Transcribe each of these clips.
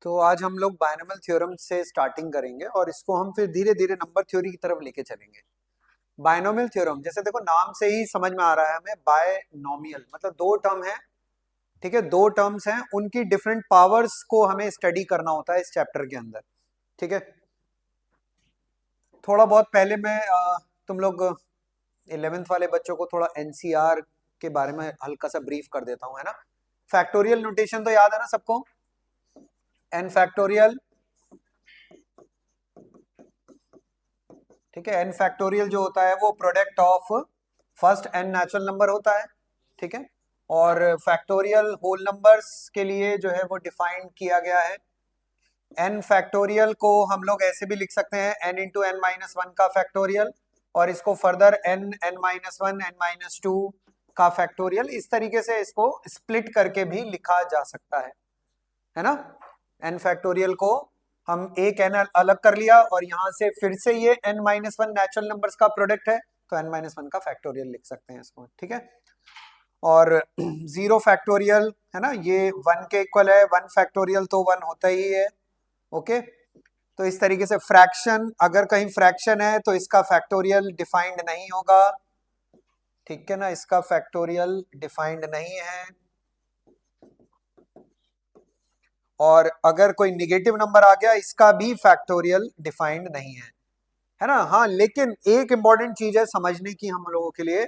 तो आज हम लोग बायनॉमियल थ्योरम से स्टार्टिंग करेंगे और इसको हम फिर धीरे धीरे नंबर थ्योरी की तरफ लेके चलेंगे। बायनॉमियल थ्योरम जैसे देखो नाम से ही समझ में आ रहा है हमें, बायनॉमियल मतलब दो टर्म है। ठीक है, दो टर्म्स हैं, उनकी डिफरेंट पावर्स को हमें स्टडी करना होता है इस चैप्टर के अंदर। ठीक है, थोड़ा बहुत पहले मैं तुम लोग 11th वाले बच्चों को थोड़ा एनसीआर के बारे में हल्का सा ब्रीफ कर देता हूँ, है ना। फैक्टोरियल नोटेशन तो याद है ना सबको, एन फैक्टोरियल। ठीक है, एन फैक्टोरियल जो होता है वो product of first n natural number होता है। ठीक है, और फैक्टोरियल होल नंबर्स के लिए जो है वो डिफाइन किया गया है। एन फैक्टोरियल को हम लोग ऐसे भी लिख सकते हैं, n into n minus one का फैक्टोरियल, और इसको further n n minus one n minus two का फैक्टोरियल, इस तरीके से इसको स्प्लिट करके भी लिखा जा सकता है ना। एन फैक्टोरियल को हम एक एन अलग कर लिया और यहां से फिर से ये n minus one natural numbers का प्रोडक्ट है, तो एन माइनस वन का फैक्टोरियल लिख सकते हैं इसको। ठीक है, और जीरो फैक्टोरियल है ना, ये वन के इक्वल है, वन फैक्टोरियल तो वन होता ही है। ओके, तो इस तरीके से फ्रैक्शन, अगर कहीं फ्रैक्शन है तो इसका फैक्टोरियल डिफाइंड नहीं होगा। ठीक है ना, इसका फैक्टोरियल डिफाइंड नहीं है। और अगर कोई निगेटिव नंबर आ गया, इसका भी फैक्टोरियल डिफाइंड नहीं है ना। हाँ, लेकिन एक इंपॉर्टेंट चीज है समझने की हम लोगों के लिए,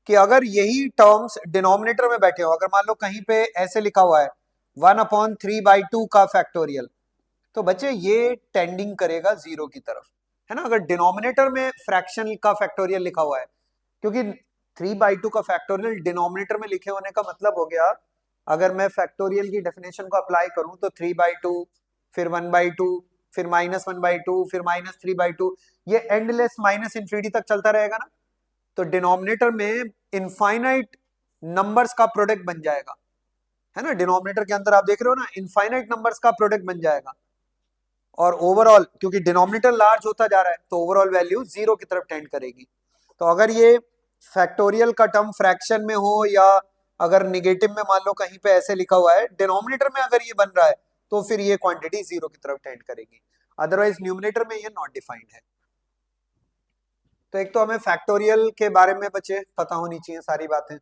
कि अगर यही टर्म्स डिनोमिनेटर में बैठे हो, अगर मान लो कहीं पे ऐसे लिखा हुआ है 1/3/2 का फैक्टोरियल, तो बच्चे ये टेंडिंग करेगा जीरो की तरफ, है ना। अगर डिनोमिनेटर में फ्रैक्शन का फैक्टोरियल लिखा हुआ है, क्योंकि 3/2 का फैक्टोरियल डिनोमिनेटर में लिखे होने का मतलब हो गया, अगर मैं फैक्टोरियल की डेफिनेशन को अप्लाई करूं तो 3/2, फिर 1/2, फिर -1/2, फिर -3/2, ये एंडलेस माइनस इंफिनिटी तक चलता रहेगा ना। तो डिनोमिनेटर में इनफाइनाइट नंबर्स का प्रोडक्ट बन जाएगा, है ना। डिनोमिनेटर के अंदर आप देख रहे हो ना, इनफाइनाइट नंबर्स का प्रोडक्ट बन जाएगा, और ओवरऑल क्योंकि डिनोमिनेटर लार्ज होता जा रहा है तो ओवरऑल वैल्यू जीरो की तरफ टेंड करेगी। तो अगर ये फैक्टोरियल का टर्म फ्रैक्शन में हो, या अगर निगेटिव में मान लो कहीं पे ऐसे लिखा हुआ है, डिनोमिनेटर में अगर ये बन रहा है, तो फिर ये क्वांटिटी जीरो की तरफ टेंड करेगी, अदरवाइज न्यूमिनेटर में ये नॉट डिफाइंड है। तो एक तो हमें फैक्टोरियल के बारे में बच्चे पता होनी चाहिए सारी बातें।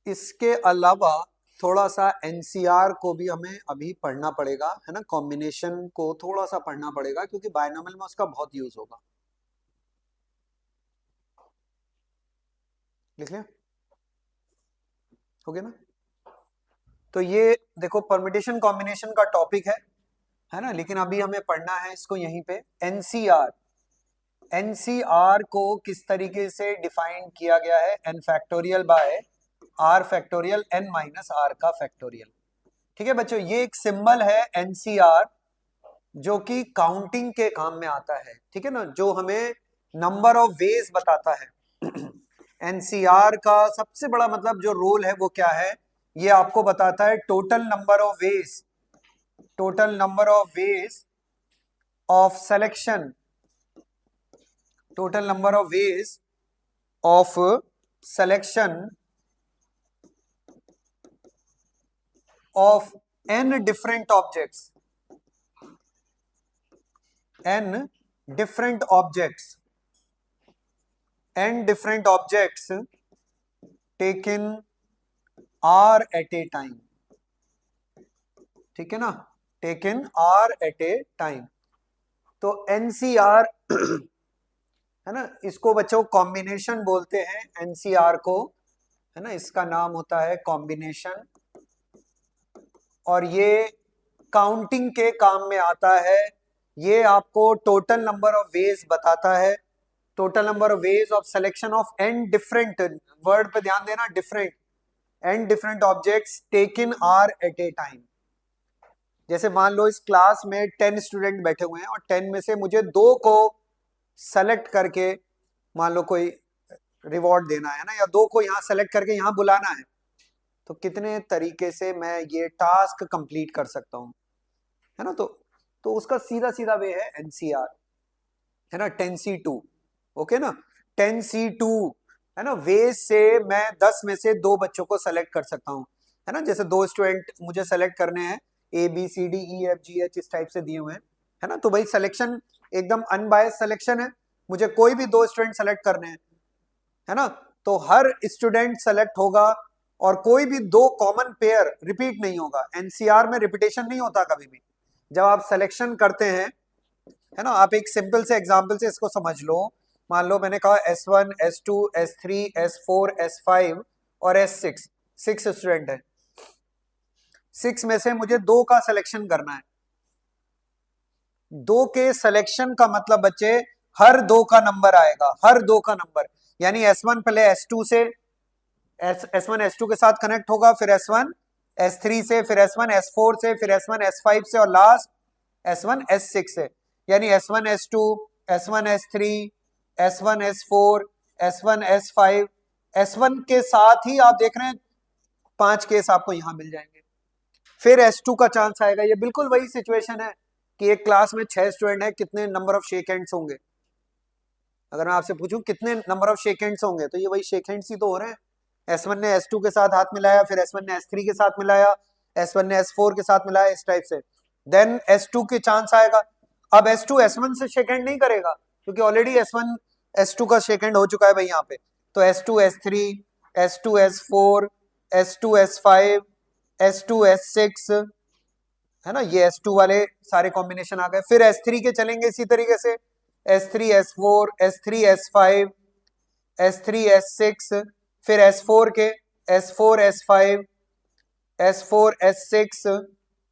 इसके अलावा थोड़ा सा एनसीआर को भी हमें अभी पढ़ना पड़ेगा, है ना। कॉम्बिनेशन को थोड़ा सा पढ़ना पड़ेगा क्योंकि बायनॉमियल में उसका बहुत यूज होगा। लिख लिया, हो गया ना। तो ये देखो परम्यूटेशन कॉम्बिनेशन का टॉपिक है ना, लेकिन अभी हमें पढ़ना है इसको यहीं पे। एनसीआर, एनसीआर को किस तरीके से डिफाइन किया गया है, n factorial by r factorial n minus r का फैक्टोरियल। ठीक है बच्चों, ये एक सिंबल है एनसीआर, जो कि काउंटिंग के काम में आता है। ठीक है ना, जो हमें नंबर ऑफ वेज बताता है। एनसीआर का सबसे बड़ा मतलब जो रोल है वो क्या है, ये आपको बताता है total number of veg, total number of ways of selection, total number of ways of selection of n different objects, n different objects, n different objects taken r at a time। ठीक है ना, taken r at a time। तो NCR है ना, इसको बच्चों combination बोलते हैं एनसीआर को, है ना, इसका नाम होता है कॉम्बिनेशन, और ये काउंटिंग के काम में आता है। ये आपको टोटल नंबर ऑफ वेज बताता है, total number of ways of selection of n different, word पे ध्यान देना, different, n different objects taken r at a time. जैसे मान लो इस क्लास में 10 स्टूडेंट बैठे हुए हैं और 10 में से मुझे दो को सेलेक्ट करके मान लो कोई रिवॉर्ड देना है ना, या दो को यहाँ सेलेक्ट करके यहाँ बुलाना है, तो कितने तरीके से मैं ये टास्क कंप्लीट कर सकता हूं, है ना। तो उसका सीधा सीधा वे है एनसीआर, है ना, 10C2। ओके ना, 10C2, है ना। वे से मैं 10 में से 2 बच्चों को सेलेक्ट कर सकता हूँ, है ना। जैसे 2 स्टूडेंट मुझे सेलेक्ट करने हैं, ABCDEFGH इस टाइप से दिए हुए हैं, है ना। तो भाई सिलेक्शन एकदम अनबायस सिलेक्शन है, मुझे कोई भी 2 स्टूडेंट सेलेक्ट करने हैं, है ना। तो हर स्टूडेंट सेलेक्ट होगा और कोई भी 2 कॉमन पेयर रिपीट नहीं होगा। एनसीआर में रिपीटेशन नहीं होता कभी भी जब आप सिलेक्शन करते हैं, है ना। आप एक सिंपल से एग्जांपल से इसको समझ लो। मान लो मैंने कहा S1 S2 S3 S4 S5 और S6, 6 स्टूडेंट है। 6 में से मुझे 2 का सिलेक्शन करना है। 2 के सिलेक्शन का मतलब बच्चे हर 2 का नंबर आएगा, हर 2 का नंबर, यानी S1 पहले S2 से, S1 S2 के साथ कनेक्ट होगा, फिर S1 S3 से, फिर S1 S4 से, फिर S1 S5 से और लास्ट S1 S6 से। यानी S1 S2 S1 S3 S1 S4 S1 S5, S1 के साथ ही आप देख रहे हैं 5 केस आपको यहां मिल जाएंगे। फिर S2 का चांस आएगा। ये बिल्कुल वही सिचुएशन है कि एक क्लास में 6 स्टूडेंट है, कितने नंबर ऑफ शेक हैंड्स होंगे। अगर मैं आपसे पूछूं कितने नंबर ऑफ शेक हैंड्स होंगे, तो ये वही शेक हैंड्स ही तो हो रहे हैं। S1 ने S2 के साथ हाथ मिलाया, फिर S1 ने S3 के साथ मिलाया, S1 ने S4 के साथ मिलाया, इस टाइप से। देन S2 के चांस आएगा। अब S2 S1 से शेक हैंड नहीं करेगा क्योंकि ऑलरेडी S1 S2 का शेक हैंड हो चुका है भाई यहाँ पे। तो S2 S3 S2 S4 S2 S5 S2 S6, है ना, ये S2 वाले सारे कॉम्बिनेशन आ गए। फिर S3 के चलेंगे इसी तरीके से, S3 S4 S3 S5 S3 S6, फिर S4 के S4 S5 S4 S6,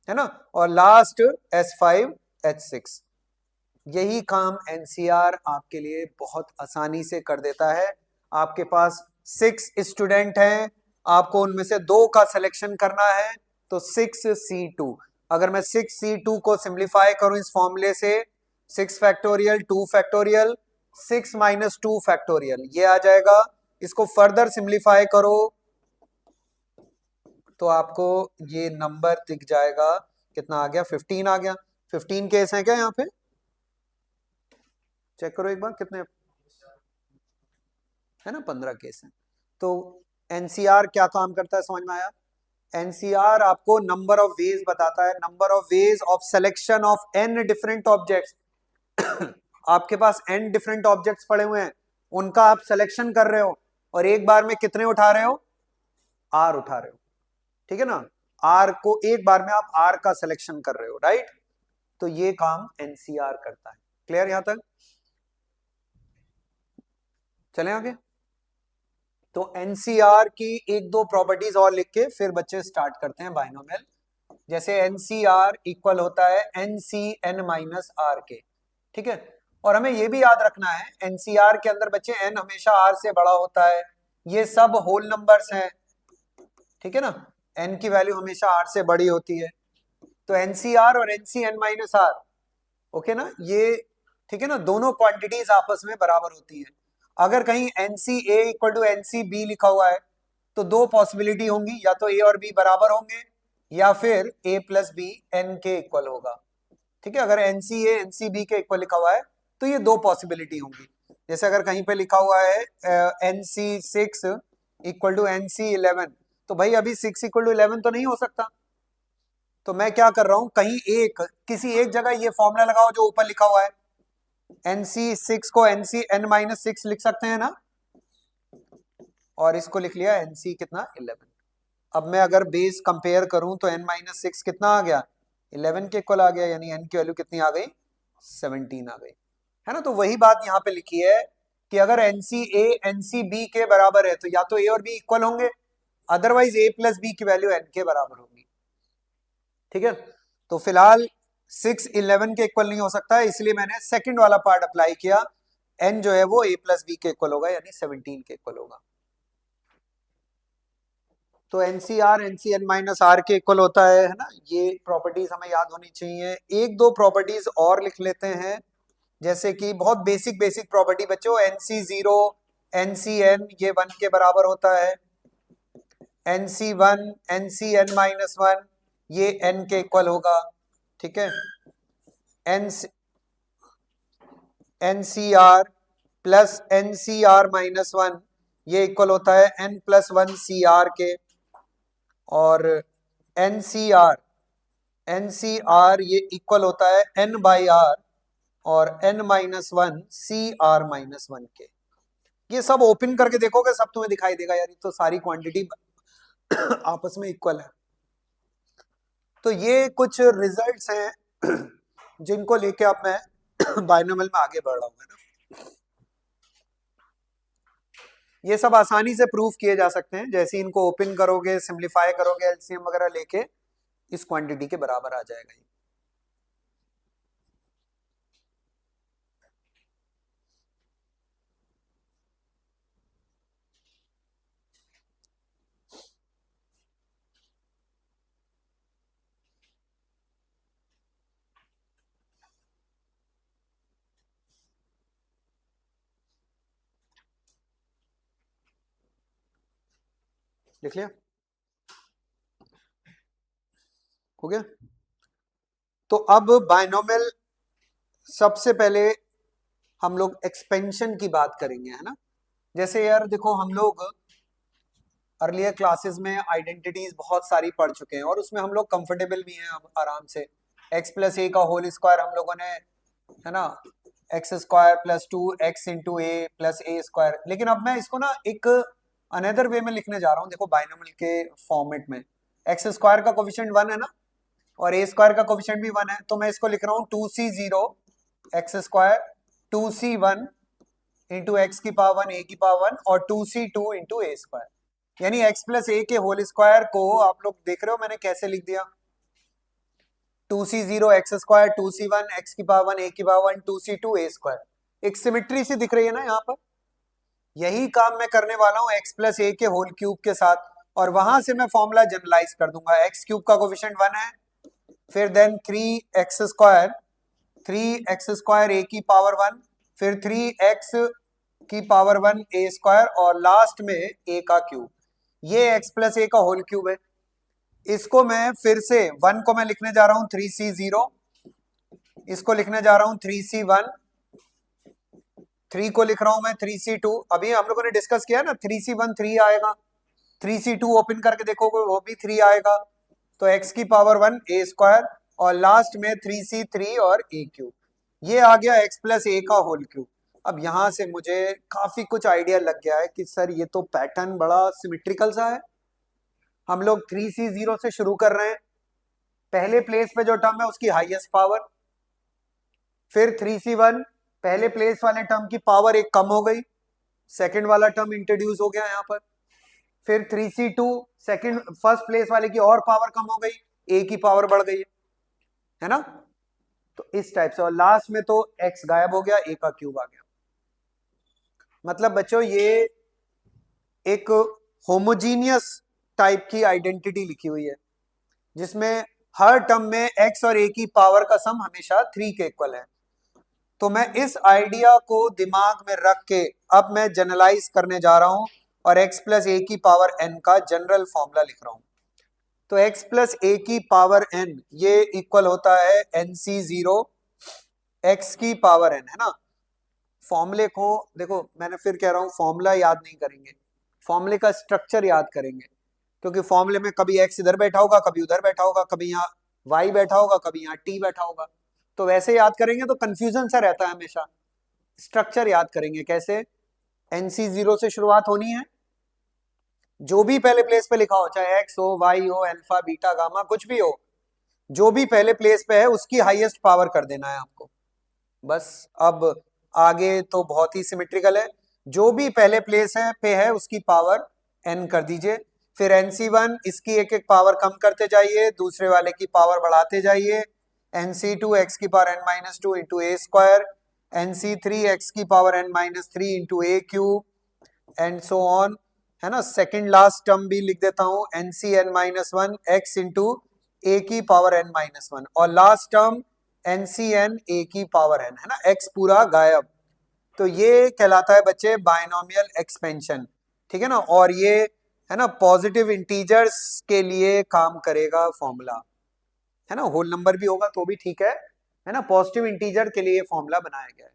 है ना, और लास्ट S5 H6। यही काम एनसीआर आपके लिए बहुत आसानी से कर देता है। आपके पास 6 स्टूडेंट हैं, आपको उनमें से 2 का सिलेक्शन करना है, तो 6C2। अगर मैं 6C2 को सिंप्लीफाई करूं इस फॉर्मूले से, 6 फैक्टोरियल 2 फैक्टोरियल 6 माइनस 2 फैक्टोरियल, ये आ जाएगा। इसको फर्दर सिंप्लीफाई करो तो आपको ये नंबर दिख जाएगा, कितना आ गया, 15 आ गया। 15 केस हैं क्या यहाँ पे, चेक करो एक बार कितने, है ना, 15 केस हैं। तो एनसीआर क्या काम करता है समझ में आया। एनसीआर आपको नंबर ऑफ वेज बताता है, number of ways of selection of n different objects. आपके पास n डिफरेंट ऑब्जेक्ट्स पड़े हुए हैं, उनका आप सिलेक्शन कर रहे हो और एक बार में कितने उठा रहे हो, r उठा रहे हो, ठीक है ना। r को एक बार में आप r का सिलेक्शन कर रहे हो, राइट। तो ये काम एनसीआर करता है। क्लियर यहां तक, चलें आगे। तो एनसीआर की एक दो प्रॉपर्टीज और लिख के फिर बच्चे स्टार्ट करते हैं बाइनोमियल। जैसे एनसीआर इक्वल होता है NCN माइनस आर के, ठीक है। और हमें यह भी याद रखना है एनसीआर के अंदर बच्चे n हमेशा r से बड़ा होता है, ये सब होल नंबर्स हैं, ठीक है ना। n की वैल्यू हमेशा r से बड़ी होती है। तो एनसीआर और NCN माइनस आर, ओके ना, ये ठीक है ना, दोनों क्वांटिटीज आपस में बराबर होती हैं। अगर कहीं NCA इक्वल टू NCB लिखा हुआ है तो 2 पॉसिबिलिटी होंगी, या तो A और B बराबर होंगे या फिर A प्लस बी N के इक्वल होगा, ठीक है। अगर NCA NCB के इक्वल लिखा हुआ है तो ये 2 पॉसिबिलिटी होंगी। जैसे अगर कहीं पे लिखा हुआ है NC6 इक्वल टू NC11, तो भाई अभी 6 इक्वल टू 11 तो नहीं हो सकता। तो मैं क्या कर रहा हूं, कहीं किसी एक जगह ये फॉर्मूला लगाओ जो ऊपर लिखा हुआ है, NC6 को NCN माइनस 6 लिख सकते हैं ना, और इसको लिख लिया NC कितना 11। अब मैं अगर बेस कंपेयर करूं तो n माइनस 6 कितना आ गया, 11 के इक्वल आ गया, यानी n की वैल्यू कितनी आ गई, 17 आ गई, है ना। तो वही बात यहां पे लिखी है कि अगर NCA NCB के बराबर है तो या तो A और B इक्वल होंगे, अदरवाइज A प्लस B की वैल्यू n के बराबर होगी, ठीक है। तो फिलहाल 6 11 के इक्वल नहीं हो सकता है, इसलिए मैंने सेकंड वाला पार्ट अप्लाई किया, n जो है वो A प्लस बी के इक्वल होगा, यानी 17 के इक्वल होगा। तो एनसीआर NCN माइनस आर के इक्वल होता है ना। ये प्रॉपर्टीज हमें याद होनी चाहिए। एक दो प्रॉपर्टीज और लिख लेते हैं, जैसे कि बहुत बेसिक बेसिक प्रॉपर्टी बच्चों, NC0 NCN ये 1 के बराबर होता है, n C one n C n minus one ये एन के इक्वल होगा, ठीक है। N n C r plus n C r minus one ये इक्वल होता है n plus one C r के। और एन सी आर ये इक्वल होता है एन बाई आर और n minus one C r minus one के। ये सब ओपन करके देखोगे सब तुम्हें दिखाई देगा यार, तो सारी क्वांटिटी आपस में इक्वल है। तो ये कुछ रिजल्ट्स हैं जिनको लेके अब मैं बायनोमियल में आगे बढ़ रहा हूँ, है ना। ये सब आसानी से प्रूफ किए जा सकते हैं, जैसे इनको ओपन करोगे सिंप्लीफाई करोगे एलसीएम वगैरह लेके इस क्वांटिटी के बराबर आ जाएगा ये। लिख लिया, हो गया। तो अब बायनोमियल सबसे पहले हम लोग एक्सपेंशन की बात करेंगे, है ना। जैसे यार देखो हम लोग अर्लियर क्लासेस में आइडेंटिटीज बहुत सारी पढ़ चुके हैं और उसमें हम लोग कंफर्टेबल भी हैं अब आराम से। एक्स प्लस ए का होल स्क्वायर हम लोगों ने, है ना, x square plus two x into a plus a square. लेकिन अब मैं इसको ना एक अनदर वे में लिखने जा रहा हूँ, देखो बायनोमियल के फॉर्मेट में। एक्स स्क्वायर का कोफिशिएंट 1 है ना, और ए स्क्वायर का कोफिशिएंट भी 1 है, तो मैं इसको लिख रहा हूँ 2c0 x square 2c1 into x की पावर 1 ए की पावर 1 और 2c2 इंटू ए स्क्वायर। यानी x प्लस ए के होल स्क्वायर को आप लोग देख रहे हो मैंने कैसे लिख दिया, 2c0 x square 2c1 x की पावर 1 ए की पावर 1 2c2 ए स्क्वायर। एक सिमेट्री सी दिख रही है ना यहाँ पर। यही काम मैं करने वाला हूँ x प्लस ए के होल क्यूब के साथ, और वहां से मैं फॉर्मूला जनरलाइज कर दूंगा। एक्स क्यूब का कोफिशिएंट 1 है, फिर देन 3x स्क्वायर ए की पावर 1, फिर 3x की पावर 1 ए स्क्वायर और लास्ट में ए का क्यूब। ये x प्लस ए का होल क्यूब है। इसको मैं फिर से 1 को मैं लिखने जा रहा हूं 3c0, इसको लिखने जा रहा हूं 3c1, 3 को लिख रहा हूं मैं 3c2। अभी हम लोगों ने डिस्कस किया ना 3c1 3 आएगा, 3c2 ओपन करके देखोगे वो भी 3 आएगा, तो x की पावर 1 ए स्क्वायर और लास्ट में 3c3 और ए क्यूब। ये आ गया x प्लस ए का होल क्यूब। अब यहां से मुझे काफी कुछ आइडिया लग गया है कि सर ये तो पैटर्न बड़ा सिमेट्रिकल सा है। हम लोग 3c0 से शुरू कर रहे हैं, पहले प्लेस पे जो टर्म है उसकी हाईएस्ट पावर, फिर 3c1 पहले प्लेस वाले टर्म की पावर एक कम हो गई, सेकंड वाला टर्म इंट्रोड्यूस हो गया यहाँ पर, फिर 3c2 सेकंड फर्स्ट प्लेस वाले की और पावर कम हो गई, ए की पावर बढ़ गई है ना। तो इस टाइप से, और लास्ट में तो x गायब हो गया, ए का क्यूब आ गया। मतलब बच्चों ये एक होमोजीनियस टाइप की आइडेंटिटी लिखी हुई है जिसमें हर टर्म में x और a की पावर का सम हमेशा 3 के इक्वल है। तो मैं इस आइडिया को दिमाग में रख के अब मैं जनरलाइज करने जा रहा हूं और x प्लस ए की पावर n का जनरल फॉर्मूला लिख रहा हूं। तो x प्लस ए की पावर n ये इक्वल होता है nc0 x की पावर n, है ना। फॉर्मूले को देखो, मैंने फिर कह रहा हूं फॉर्मूला याद नहीं करेंगे, फॉर्मूले का स्ट्रक्चर याद करेंगे, क्योंकि फॉर्मूले में कभी x इधर बैठा होगा, कभी उधर बैठा होगा, कभी यहाँ y बैठा होगा, कभी यहाँ t बैठा होगा। तो वैसे याद करेंगे तो कंफ्यूजन सा रहता है हमेशा। स्ट्रक्चर याद करेंगे कैसे, nc0 से शुरुआत होनी है, जो भी पहले प्लेस पे लिखा हो, चाहे x हो, y हो, अल्फा बीटा गामा कुछ भी हो, जो भी पहले प्लेस पे है उसकी हाईएस्ट पावर कर देना है आपको बस। अब आगे तो बहुत ही सिमेट्रिकल है, जो भी पहले प्लेस है पे है उसकी पावर n कर दीजिए, फिर nc1 इसकी एक एक पावर कम करते जाइए, दूसरे वाले की पावर बढ़ाते जाइए, nc2 x की power n minus two into a square, nc3 x की power n minus three into a cube and so on, है ना। सेकेंड लास्ट टर्म भी लिख देता हूं ncn minus one x into a की पावर n माइनस वन, और last term ncn a की पावर n, है ना, x पूरा गायब। तो ये कहलाता है बच्चे बायनोमियल एक्सपेंशन, ठीक है ना। और ये है ना, पॉजिटिव इंटीजर्स के लिए काम करेगा फॉर्मूला, है ना, होल नंबर भी होगा तो भी ठीक है ना, पॉजिटिव इंटीजर के लिए फॉर्मूला बनाया गया है।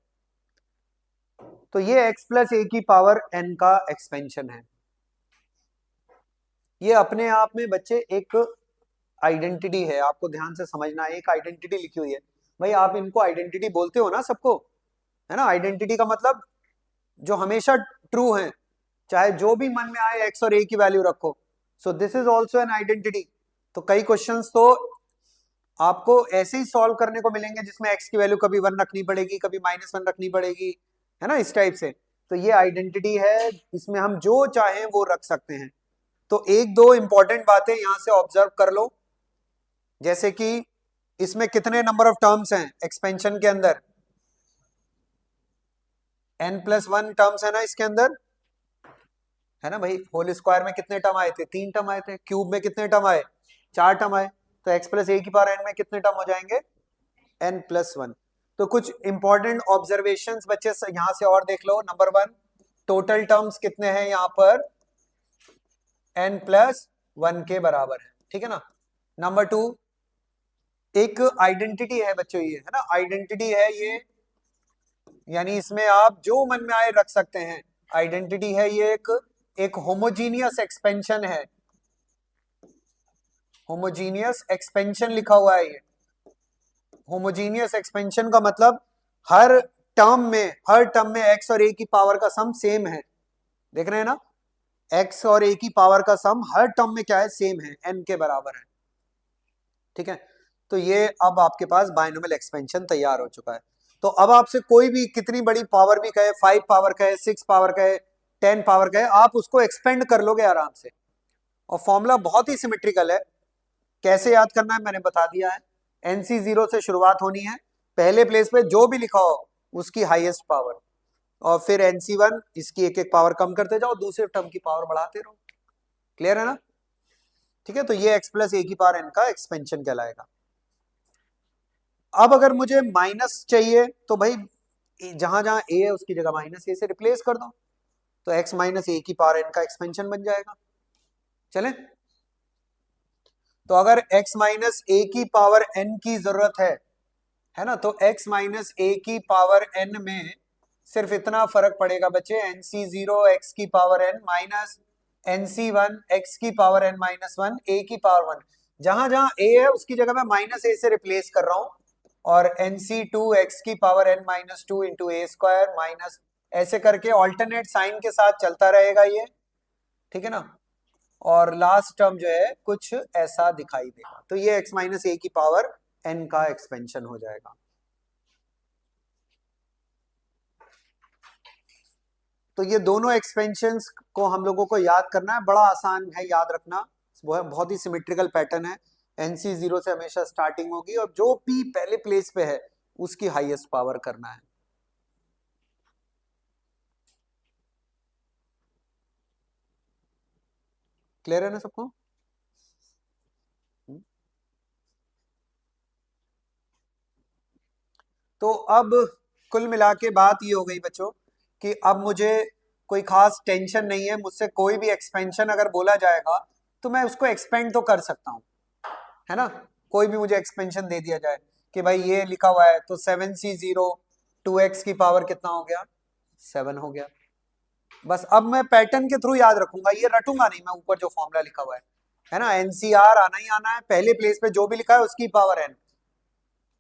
तो ये x प्लस ए की पावर n का एक्सपेंशन है। ये अपने आप में बच्चे एक आइडेंटिटी है, आपको ध्यान से समझना है, एक आइडेंटिटी लिखी हुई है भाई, आप इनको आइडेंटिटी बोलते हो ना सबको, है ना, आइडेंटिटी का मतलब जो हमेशा ट्रू है, चाहे जो भी मन में आए x और a की वैल्यू रखो, so this is also an identity. तो कई क्वेश्चंस तो आपको ऐसे ही सॉल्व करने को मिलेंगे जिसमें x की वैल्यू कभी 1 रखनी पड़ेगी, कभी -1 रखनी पड़ेगी, है ना, इस टाइप से। तो ये आइडेंटिटी है, इसमें हम जो चाहें वो रख सकते हैं। तो एक दो इंपॉर्टेंट बातें यहां से ऑब्जर्व कर लो, जैसे कि इसमें कितने नंबर ऑफ टर्म्स हैं एक्सपेंशन के अंदर, n+1 टर्म्स है ना इसके अंदर, है ना भाई। होल स्क्वायर में कितने टर्म आए थे, 3 टर्म आए थे। क्यूब में कितने टर्म आए, 4 टर्म आए। तो x प्लस ए की पावर n में कितने टर्म हो जाएंगे, n+1। तो कुछ इंपॉर्टेंट ऑब्जर्वेशंस बच्चे यहां से और देख लो। नंबर 1, टोटल टर्म्स कितने हैं यहाँ पर, n+1 के बराबर है, ठीक है ना। नंबर 2, एक आइडेंटिटी है बच्चों ये, है ना, आइडेंटिटी है ये, यानी इसमें आप जो मन में आए रख सकते हैं। आइडेंटिटी है ये, एक होमोजीनियस एक्सपेंशन है, होमोजीनियस एक्सपेंशन लिखा हुआ है ये। होमोजीनियस एक्सपेंशन का मतलब हर टर्म में x और a की पावर का सम सेम है, देख रहे हैं ना, x और a की पावर का सम हर टर्म में क्या है, सेम है, n के बराबर है, ठीक है। तो ये अब आपके पास बायनोमियल एक्सपेंशन तैयार हो चुका है। तो अब आपसे कोई भी कितनी बड़ी पावर भी कहे, 5 पावर कहे, 6 पावर कहे, 10 पावर कहे, आप उसको एक्सपेंड कर लोगे आराम से। और फॉर्मूला बहुत ही सिमेट्रिकल है, कैसे याद करना है मैंने बता दिया है। NC0 से शुरुआत होनी है, पहले प्लेस पे जो भी लिखा हो उसकी हाईएस्ट पावर, और फिर NC1 इसकी एक एक पावर कम करते जाओ, दूसरे टर्म की पावर बढ़ाते रहो। क्लियर है ना, ठीक है। तो ये x प्लस ए की पावर n का एक्सपेंशन कहलाएगा। अब अगर मुझे माइनस चाहिए तो भाई जहां जहां a है उसकी जगह -a से रिप्लेस कर दो, तो x माइनस ए की पावर n का एक्सपेंशन बन जाएगा। चले, तो अगर x माइनस ए की पावर n की जरूरत है ना, तो x माइनस ए की पावर n में सिर्फ इतना फर्क पड़ेगा बच्चे, NC0 x की power n minus NC1 x की पावर n -1 a की पावर 1। जहां जहां a है उसकी जगह मैं -a से रिप्लेस कर रहा हूं, और NC2 x की power n -2 into a square minus, ऐसे करके ऑल्टरनेट साइन के साथ चलता रहेगा ये, ठीक है ना। और लास्ट टर्म जो है कुछ ऐसा दिखाई देगा, तो ये x माइनस ए की पावर n का एक्सपेंशन हो जाएगा। तो ये दोनों एक्सपेंशंस को हम लोगों को याद करना है, बड़ा आसान है याद रखना, वो है बहुत ही सिमेट्रिकल पैटर्न है। NC0 से हमेशा स्टार्टिंग होगी, और जो p पहले प्लेस पे है उसकी हाईएस्ट पावर करना है। क्लियर है ना सबको। तो अब कुल मिला के बात ये हो गई बच्चों कि अब मुझे कोई खास टेंशन नहीं है, मुझसे कोई भी एक्सपेंशन अगर बोला जाएगा तो मैं उसको एक्सपेंड तो कर सकता हूँ, है ना। कोई भी मुझे एक्सपेंशन दे दिया जाए कि भाई ये लिखा हुआ है, तो 7C0 2x की पावर कितना हो गया, 7 हो गया। बस अब मैं पैटर्न के थ्रू याद रखूंगा, ये रटूंगा नहीं मैं, ऊपर जो फॉर्मूला लिखा हुआ है ना, NCR आना ही आना है, पहले प्लेस पे जो भी लिखा है उसकी पावर n,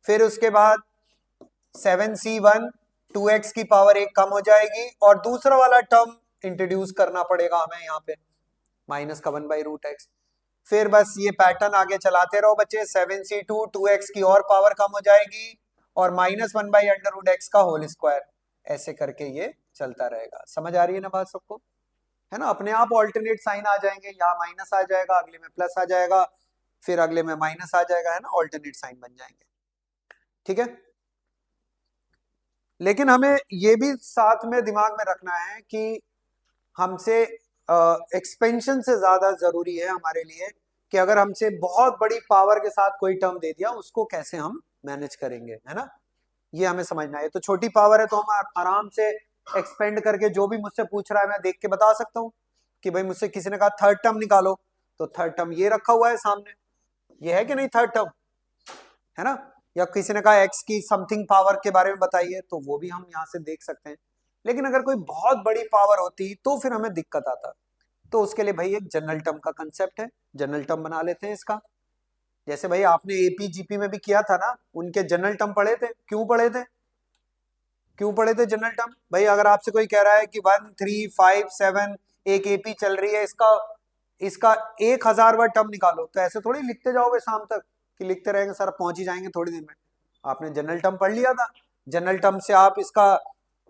फिर उसके बाद 7C1 2x की पावर 1 कम हो जाएगी, और दूसरा वाला टर्म इंट्रोड्यूस करना पड़ेगा हमें यहाँ पे, माइनस का 1/√x। फिर बस ये पैटर्न आगे चलाते रहो बच्चे, 7C2 2x की और पावर कम हो जाएगी, और -1/√x का होल स्क्वायर, ऐसे करके ये चलता रहेगा। समझ आ रही है ना बात सबको, है ना। अपने आप ऑल्टरनेट साइन आ जाएंगे, यहाँ माइनस आ जाएगा, अगले में प्लस आ जाएगा, फिर अगले में माइनस आ जाएगा, है ना, ऑल्टरनेट साइन बन जाएंगे, ठीक है। लेकिन हमें ये भी साथ में दिमाग में रखना है कि हमसे एक्सपेंशन से ज्यादा जरूरी है हमारे लिए कि अगर हमसे बहुत बड़ी पावर के साथ कोई टर्म दे दिया उसको कैसे हम मैनेज करेंगे, है ना, ये हमें समझना है। तो छोटी पावर है तो हम आराम से एक्सपेंड करके जो भी मुझसे पूछ रहा है मैं देख के बता सकता हूँ कि भाई मुझसे किसी ने कहा थर्ड टर्म निकालो, तो थर्ड टर्म ये रखा हुआ है सामने, ये है कि नहीं थर्ड टर्म, है ना। या किसी ने कहा एक्स की समथिंग पावर के बारे में बताइए, तो वो भी हम यहाँ से देख सकते हैं। लेकिन अगर कोई बहुत बड़ी पावर होती तो फिर हमें दिक्कत आता, तो उसके लिए भाई एक जनरल टर्म का कंसेप्ट है, जनरल टर्म बना लेते हैं इसका। जैसे भाई आपने एपी जीपी में भी किया था ना, उनके जनरल टर्म पढ़े थे, क्यों पढ़े थे, क्यों पढ़े थे जनरल टर्म? भाई अगर आपसे कोई कह रहा है कि 1 3 5 7 एक एपी चल रही है, इसका इसका 1000वां टर्म निकालो, तो ऐसे थोड़ी लिखते जाओगे शाम तक कि लिखते रहेंगे सर, पहुंच ही जाएंगे थोड़ी देर में। आपने जनरल टर्म पढ़ लिया था, जनरल टर्म से आप इसका,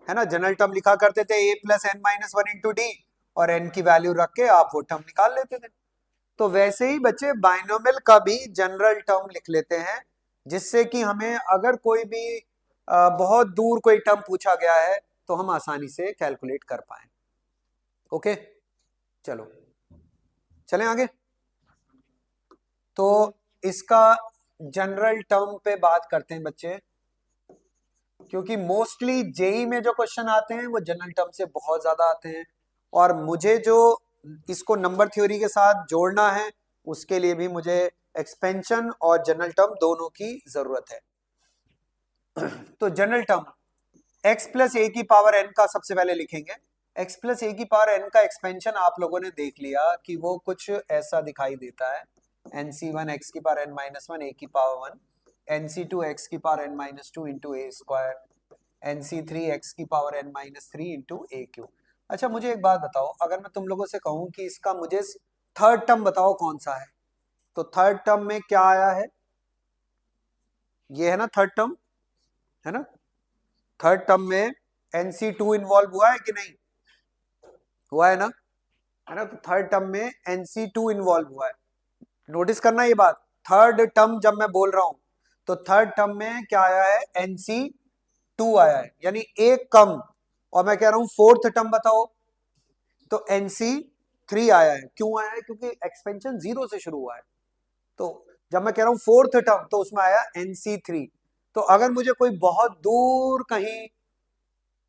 है ना, जनरल टर्म लिखा करते थे a+n-1 × d, और n की वैल्यू रख के आप वो टर्म निकाल लेते थे। तो वैसे ही बच्चे बाइनोमियल का भी जनरल टर्म लिख लेते हैं, जिससे कि हमें अगर कोई भी बहुत दूर कोई टर्म पूछा गया है तो हम आसानी से कैलकुलेट कर पाए। ओके, चलो चलें आगे। तो इसका जनरल टर्म पे बात करते हैं बच्चे, क्योंकि मोस्टली जेई में जो क्वेश्चन आते हैं वो जनरल टर्म से बहुत ज्यादा आते हैं, और मुझे जो इसको नंबर थ्योरी के साथ जोड़ना है उसके लिए भी मुझे एक्सपेंशन और जनरल टर्म दोनों की जरूरत है। तो जनरल टर्म x+a⁴n का सबसे पहले लिखेंगे। x+a⁴n का एक्सपेंशन आप लोगों ने देख लिया कि वो कुछ ऐसा दिखाई देता है, nc1 x⁻n−1 a⁴1, nc2 x⁻n−2 × a², nc3 x⁻n−3 × a³। अच्छा मुझे एक बात बताओ, अगर मैं तुम लोगों से कहूं कि इसका मुझे थर्ड टर्म बताओ कौन सा है, तो थर्ड टर्म में क्या आया है, ये है ना थर्ड टर्म, है ना। थर्ड टर्म में nc2 इन्वॉल्व हुआ है कि नहीं, हुआ है ना, है ना। तो थर्ड टर्म में nc2 इन्वॉल्व हुआ है, नोटिस करना ये बात। थर्ड टर्म जब मैं बोल रहा हूं तो थर्ड टर्म में क्या आया है, nc2 आया है, यानी एक कम। और मैं कह रहा हूं फोर्थ टर्म बताओ, तो nc3 आया है। क्यों आया है, क्योंकि एक्सपेंशन 0 से शुरू हुआ है। तो जब मैं कह रहा हूं फोर्थ टर्म तो उसमें आया nc3। तो अगर मुझे कोई बहुत दूर कहीं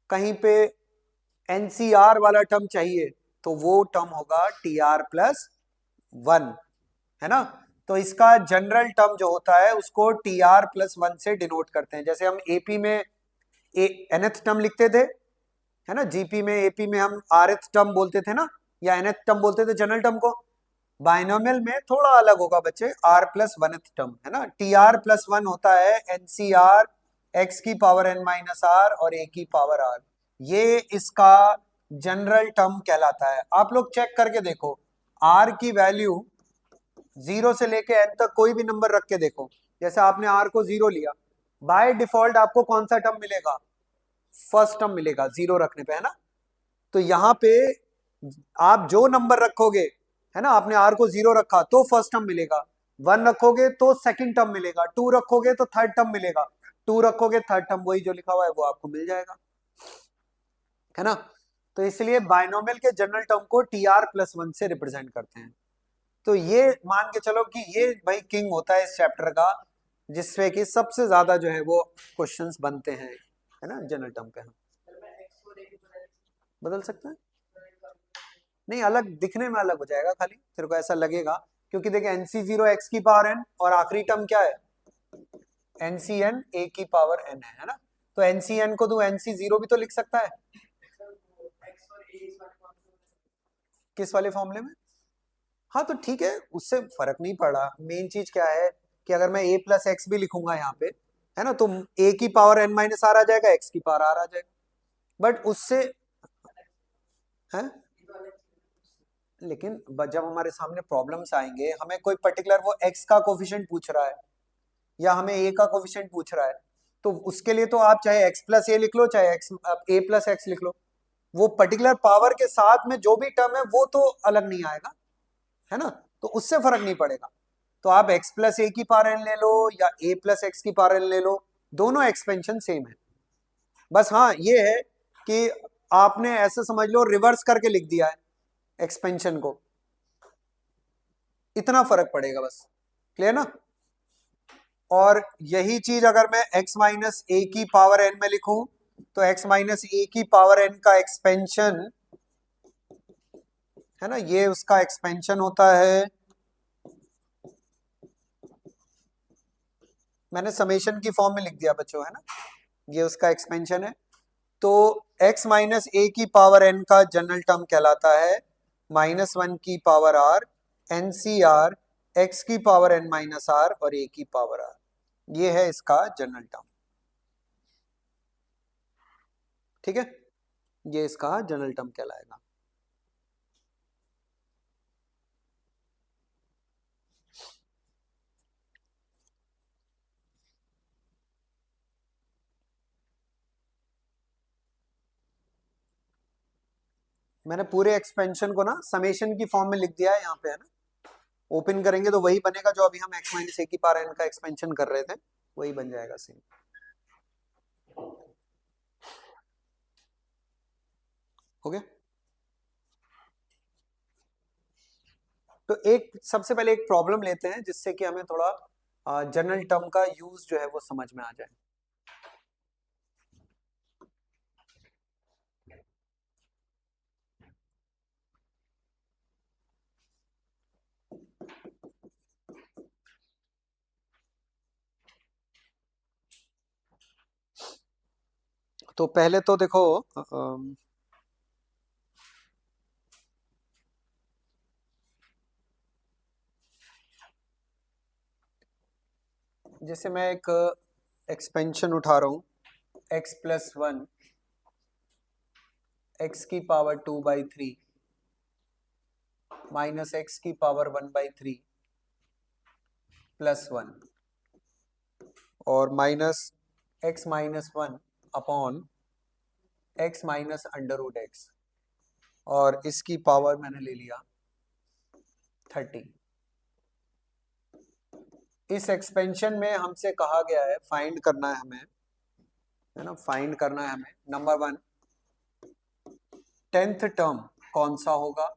कहीं पे एनसीआर वाला टर्म चाहिए तो वो टर्म होगा tr+1, है ना। तो इसका जनरल टर्म जो होता है उसको tr+1 से डिनोट करते हैं। जैसे हम एपी में nth टर्म लिखते थे, है ना, जीपी में एपी में हम rth टर्म बोलते थे ना, या nth टर्म बोलते थे जनरल टर्म को। बाइनोमियल में थोड़ा अलग होगा बच्चे, r+1th टर्म, है ना। tr+1 होता है एनसीआर x⁻n−r और a⁻r, ये इसका जनरल टर्म कहलाता है। आप लोग चेक करके देखो, r की वैल्यू 0 से लेके n तक कोई भी नंबर रख के देखो। जैसे आपने r को 0 लिया, बाय डिफॉल्ट आपको कौन सा टर्म मिलेगा, फर्स्ट टर्म मिलेगा 0 रखने पे, है ना। तो यहाँ पे आप जो नंबर रखोगे, है ना, आपने r को 0 रखा तो फर्स्ट टर्म मिलेगा, 1 रखोगे तो सेकंड टर्म मिलेगा, 2 रखोगे तो थर्ड टर्म मिलेगा, 2 रखोगे थर्ड टर्म, वही जो लिखा हुआ है वो आपको मिल जाएगा, है ना। तो इसलिए बाइनोमियल के जनरल टर्म को tr+1 से रिप्रेजेंट करते हैं। तो ये मान के चलो कि ये भाई किंग होता है इस चैप्टर का, जिसपे कि सबसे ज्यादा जो है वो क्वेश्चंस बनते हैं, है ना, जनरल टर्म पे हम बदल सकते हैं। नहीं, अलग दिखने में अलग हो जाएगा, खाली तेरे को ऐसा लगेगा, क्योंकि देखिए nc0 x⁻n और आखिरी टर्म क्या है, ncn a⁻n है ना। तो ncn को तू nc0 भी तो लिख सकता है, किस वाले फॉर्मूले में। हाँ तो ठीक है, उससे फर्क नहीं पड़ा। मेन चीज क्या है कि अगर मैं a+x भी लिखूंगा यहाँ पे, है ना, तो a⁻n−r आ जाएगा, x⁻r आ जाएगा, बट उससे है। लेकिन जब हमारे सामने प्रॉब्लम्स आएंगे, हमें कोई पर्टिकुलर वो x का कोफिशिएंट पूछ रहा है या हमें a का कोफिशिएंट पूछ रहा है, तो उसके लिए तो आप चाहे x+a लिख लो, चाहे a+x लिख लो, वो पर्टिकुलर पावर के साथ में जो भी टर्म है वो तो अलग नहीं आएगा, है ना। तो उससे फर्क नहीं पड़ेगा। तो आप x+a⁻n ले लो या a+x⁻n ले लो, दोनों एक्सपेंशन सेम है। बस हाँ ये है कि आपने ऐसे समझ लो रिवर्स करके लिख दिया है एक्सपेंशन को, इतना फर्क पड़ेगा बस, क्लियर ना। और यही चीज अगर मैं x-a⁻n में लिखूं, तो x-a⁻n का एक्सपेंशन है ना, ये उसका एक्सपेंशन होता है, मैंने समेशन की फॉर्म में लिख दिया बच्चों, है ना, ये उसका एक्सपेंशन है। तो x माइनस ए की पावर n का जनरल टर्म कहलाता है -1 की power r n C r x की पावर n माइनस आर और a की पावर r, ये है इसका जनरल टर्म। ठीक है, ये इसका जनरल टर्म कहलाएगा। मैंने पूरे एक्सपेंशन को ना समेशन की फॉर्म में लिख दिया है यहाँ पे, है ना, ओपन करेंगे तो वही बनेगा जो अभी हम x माइनस ए की पावर n का एक्सपेंशन कर रहे थे, वही बन जाएगा सेम। हो गया। तो एक सबसे पहले एक प्रॉब्लम लेते हैं जिससे कि हमें थोड़ा जनरल टर्म का यूज जो है वो समझ में आ जाए। तो पहले तो देखो, जैसे मैं एक एक्सपेंशन उठा रहा हूँ, x प्लस 1 एक्स की पावर 2/3 माइनस एक्स की पावर 1/3 प्लस 1 और minus x minus 1 upon x minus under root x, और इसकी पावर मैंने ले लिया 30। इस एक्सपेंशन में हमसे कहा गया है फाइंड करना है हमें, है ना, फाइंड करना है हमें नंबर 1 10th टर्म कौन सा होगा,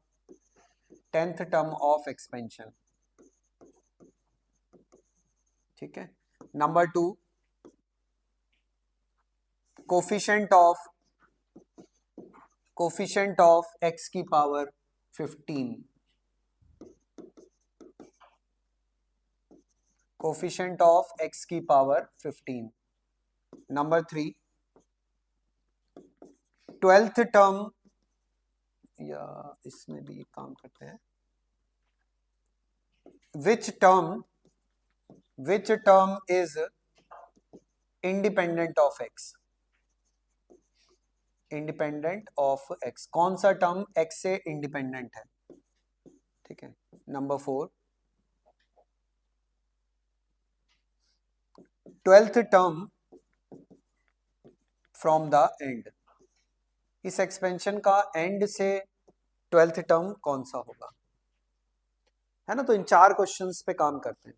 10th टर्म ऑफ एक्सपेंशन। ठीक है, नंबर 2 कोफिशिएंट ऑफ x की पावर 15, कोफिशिएंट ऑफ x की पावर 15। नंबर 3 12th टर्म, या इसमें भी एक काम करते हैं, which term is independent of x, independent of x, कौन सा टर्म x से इंडिपेंडेंट है। ठीक है, number 4 12th term from the end, इस एक्सपेंशन का एंड से 12th टर्म कौन सा होगा, है ना। तो इन 4 क्वेश्चंस पे काम करते हैं।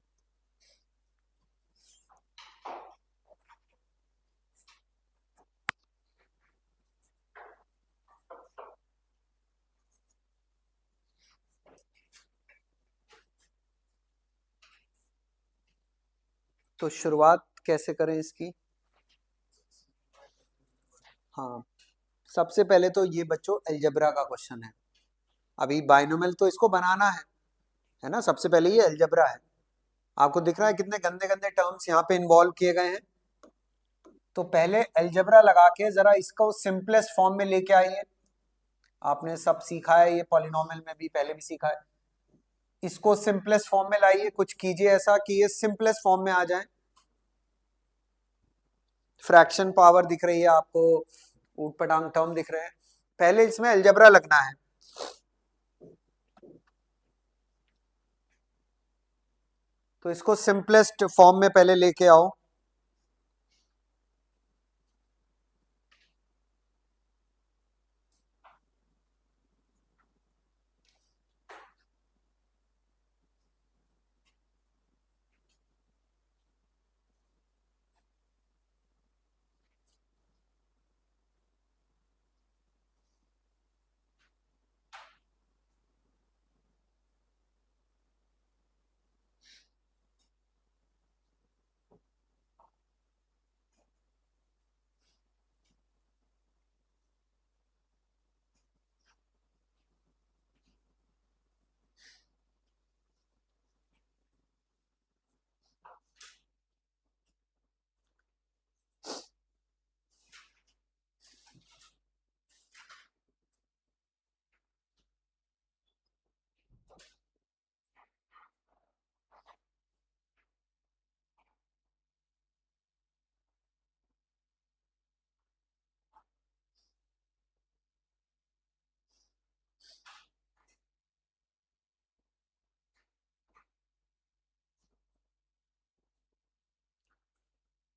तो शुरुआत कैसे करें इसकी। हाँ, सबसे पहले तो ये बच्चों अलजेब्रा का क्वेश्चन है, अभी बाइनोमियल तो इसको बनाना है ना, सबसे पहले ये अलजेब्रा है। आपको दिख रहा है कितने गंदे गंदे टर्म्स यहाँ पे इन्वॉल्व किए गए हैं। तो पहले अलजेब्रा लगा के जरा इसको सिंपलेस्ट फॉर्म में लेके आइए। आपने सब सीखा है, ये पॉलिनोमियल में भी पहले भी सीखा है, इसको सिंपलेस्ट फॉर्म में लाइए, कुछ कीजिए ऐसा कि ये सिंपलेस्ट फॉर्म में आ जाए। फ्रैक्शन पावर दिख रही है आपको, ऊट पटांग टर्म दिख रहे हैं, पहले इसमें अलजेब्रा लगना है। तो इसको सिंपलेस्ट फॉर्म में पहले लेके आओ।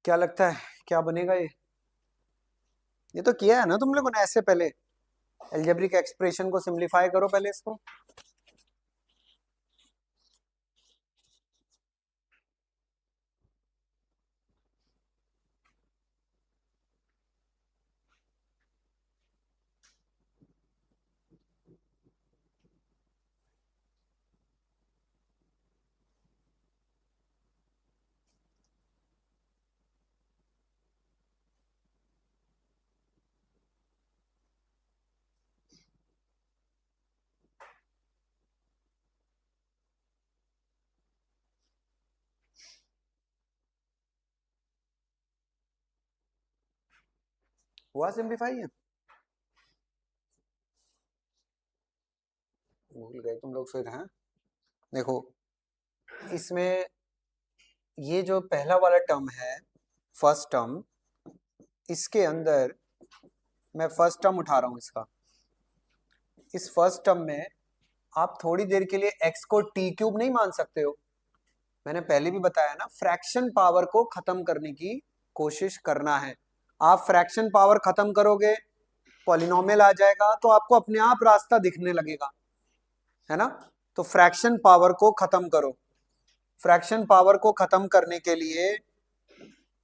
क्या लगता है क्या बनेगा ये तो किया है ना तुम लोगों ने ऐसे पहले। एल्जेब्रिक एक्सप्रेशन को सिंप्लीफाई करो पहले इसको। हुआ सिंप्लीफाई है? भूल गए तुम लोग फिर हैं। देखो इसमें ये जो पहला वाला टर्म है, फर्स्ट टर्म, इसके अंदर मैं फर्स्ट टर्म उठा रहा हूं इसका। इस फर्स्ट टर्म में आप थोड़ी देर के लिए x को t क्यूब नहीं मान सकते हो। मैंने पहले भी बताया ना, फ्रैक्शन पावर को खत्म करने की कोशिश करना है। आप फ्रैक्शन पावर खत्म करोगे, पॉलिनोमियल आ जाएगा, तो आपको अपने आप रास्ता दिखने लगेगा, है ना। तो फ्रैक्शन पावर को खत्म करो। फ्रैक्शन पावर को खत्म करने के लिए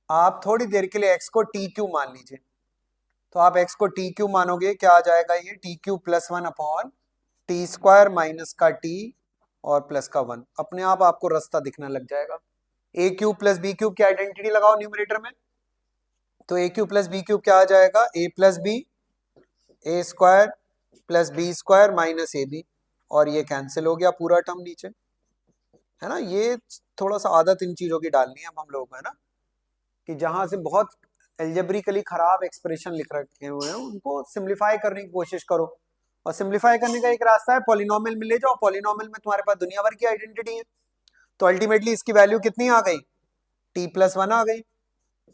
आप थोड़ी देर के लिए x को टी क्यू मान लीजिए। तो आप x को टी क्यू मानोगे, क्या आ जाएगा ये t q plus one upon t square minus का टी और प्लस का वन। अपने आप आपको रास्ता दिखने लग जाएगा। A cube plus b cube की आइडेंटिटी लगाओ न्यूमरेटर में। तो a cube plus b cube क्या आ जाएगा, a plus b, a square plus b square minus a b, और ये कैंसिल हो गया पूरा टर्म नीचे, है ना। ये थोड़ा सा आदत इन चीजों की डालनी है अब हम लोगों को, है ना, कि जहां से बहुत एल्जेब्रिकली खराब एक्सप्रेशन लिख रखे हुए हैं उनको सिंप्लीफाई करने की कोशिश करो। और सिंप्लीफाई करने का एक रास्ता है, पॉलिनोमियल में ले जाओ। पॉलिनोमियल में तुम्हारे पास दुनिया भर की आइडेंटिटी है। तो अल्टीमेटली इसकी वैल्यू कितनी आ गई, टी प्लस वन आ गई।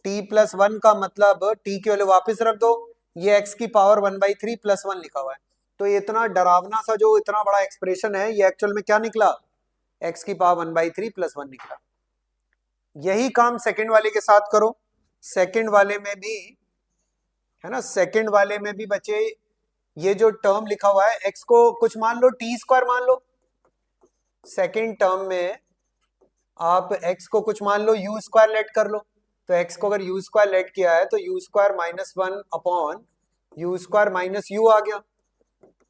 टी प्लस वन का मतलब टी की वैल्यू वापस रख दो, ये एक्स की power one by three plus one लिखा हुआ है। तो ये इतना डरावना सा जो इतना बड़ा एक्सप्रेशन है, ये एक्चुअल में क्या निकला, एक्स की power one by three plus one निकला। यही काम सेकंड वाले के साथ करो। सेकंड वाले में भी, है ना, सेकंड वाले में भी बचे ये जो टर्म लिखा हुआ है, एक्स को कुछ मान लो, टी स्क्वायर मान लो। सेकंड टर्म में आप x को कुछ मान लो, यू स्क्वायर लेट कर लो। तो x को अगर यू स्क्वायर लेट किया है तो u square minus one upon u square minus u आ गया।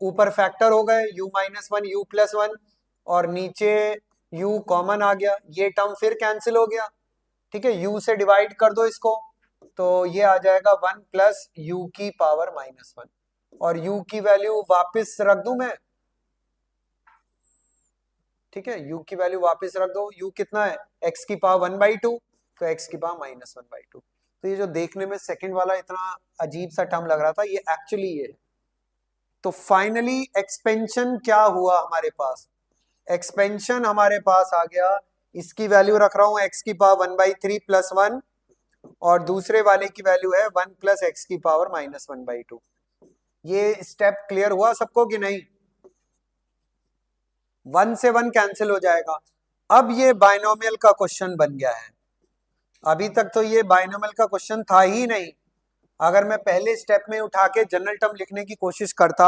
ऊपर फैक्टर हो गए, u minus one, u plus one, और नीचे u कॉमन आ गया, ये टर्म फिर कैंसिल हो गया। ठीक है, u से डिवाइड कर दो इसको, तो ये आ जाएगा वन प्लस यू की पावर माइनस वन। और u की वैल्यू वापस रख दूं मैं, ठीक है, u की वैल्यू वापस रख दो। u कितना है, x की पावर वन बाई टू, तो x की power minus one by two. तो ये जो देखने में सेकंड वाला इतना अजीब सा टर्म लग रहा था, ये एक्चुअली ये है। तो फाइनली एक्सपेंशन क्या हुआ हमारे पास, एक्सपेंशन हमारे पास आ गया। इसकी वैल्यू रख रहा हूं x की power one by three plus one, और दूसरे वाले की वैल्यू है वन प्लस एक्स की power minus one by two. ये स्टेप क्लियर हुआ सबको कि नहीं, वन से वन कैंसिल हो जाएगा। अब ये बाइनोमियल का क्वेश्चन बन गया है। अभी तक तो ये बाइनोमियल का क्वेश्चन था ही नहीं। अगर मैं पहले स्टेप में उठा के जनरल टर्म लिखने की कोशिश करता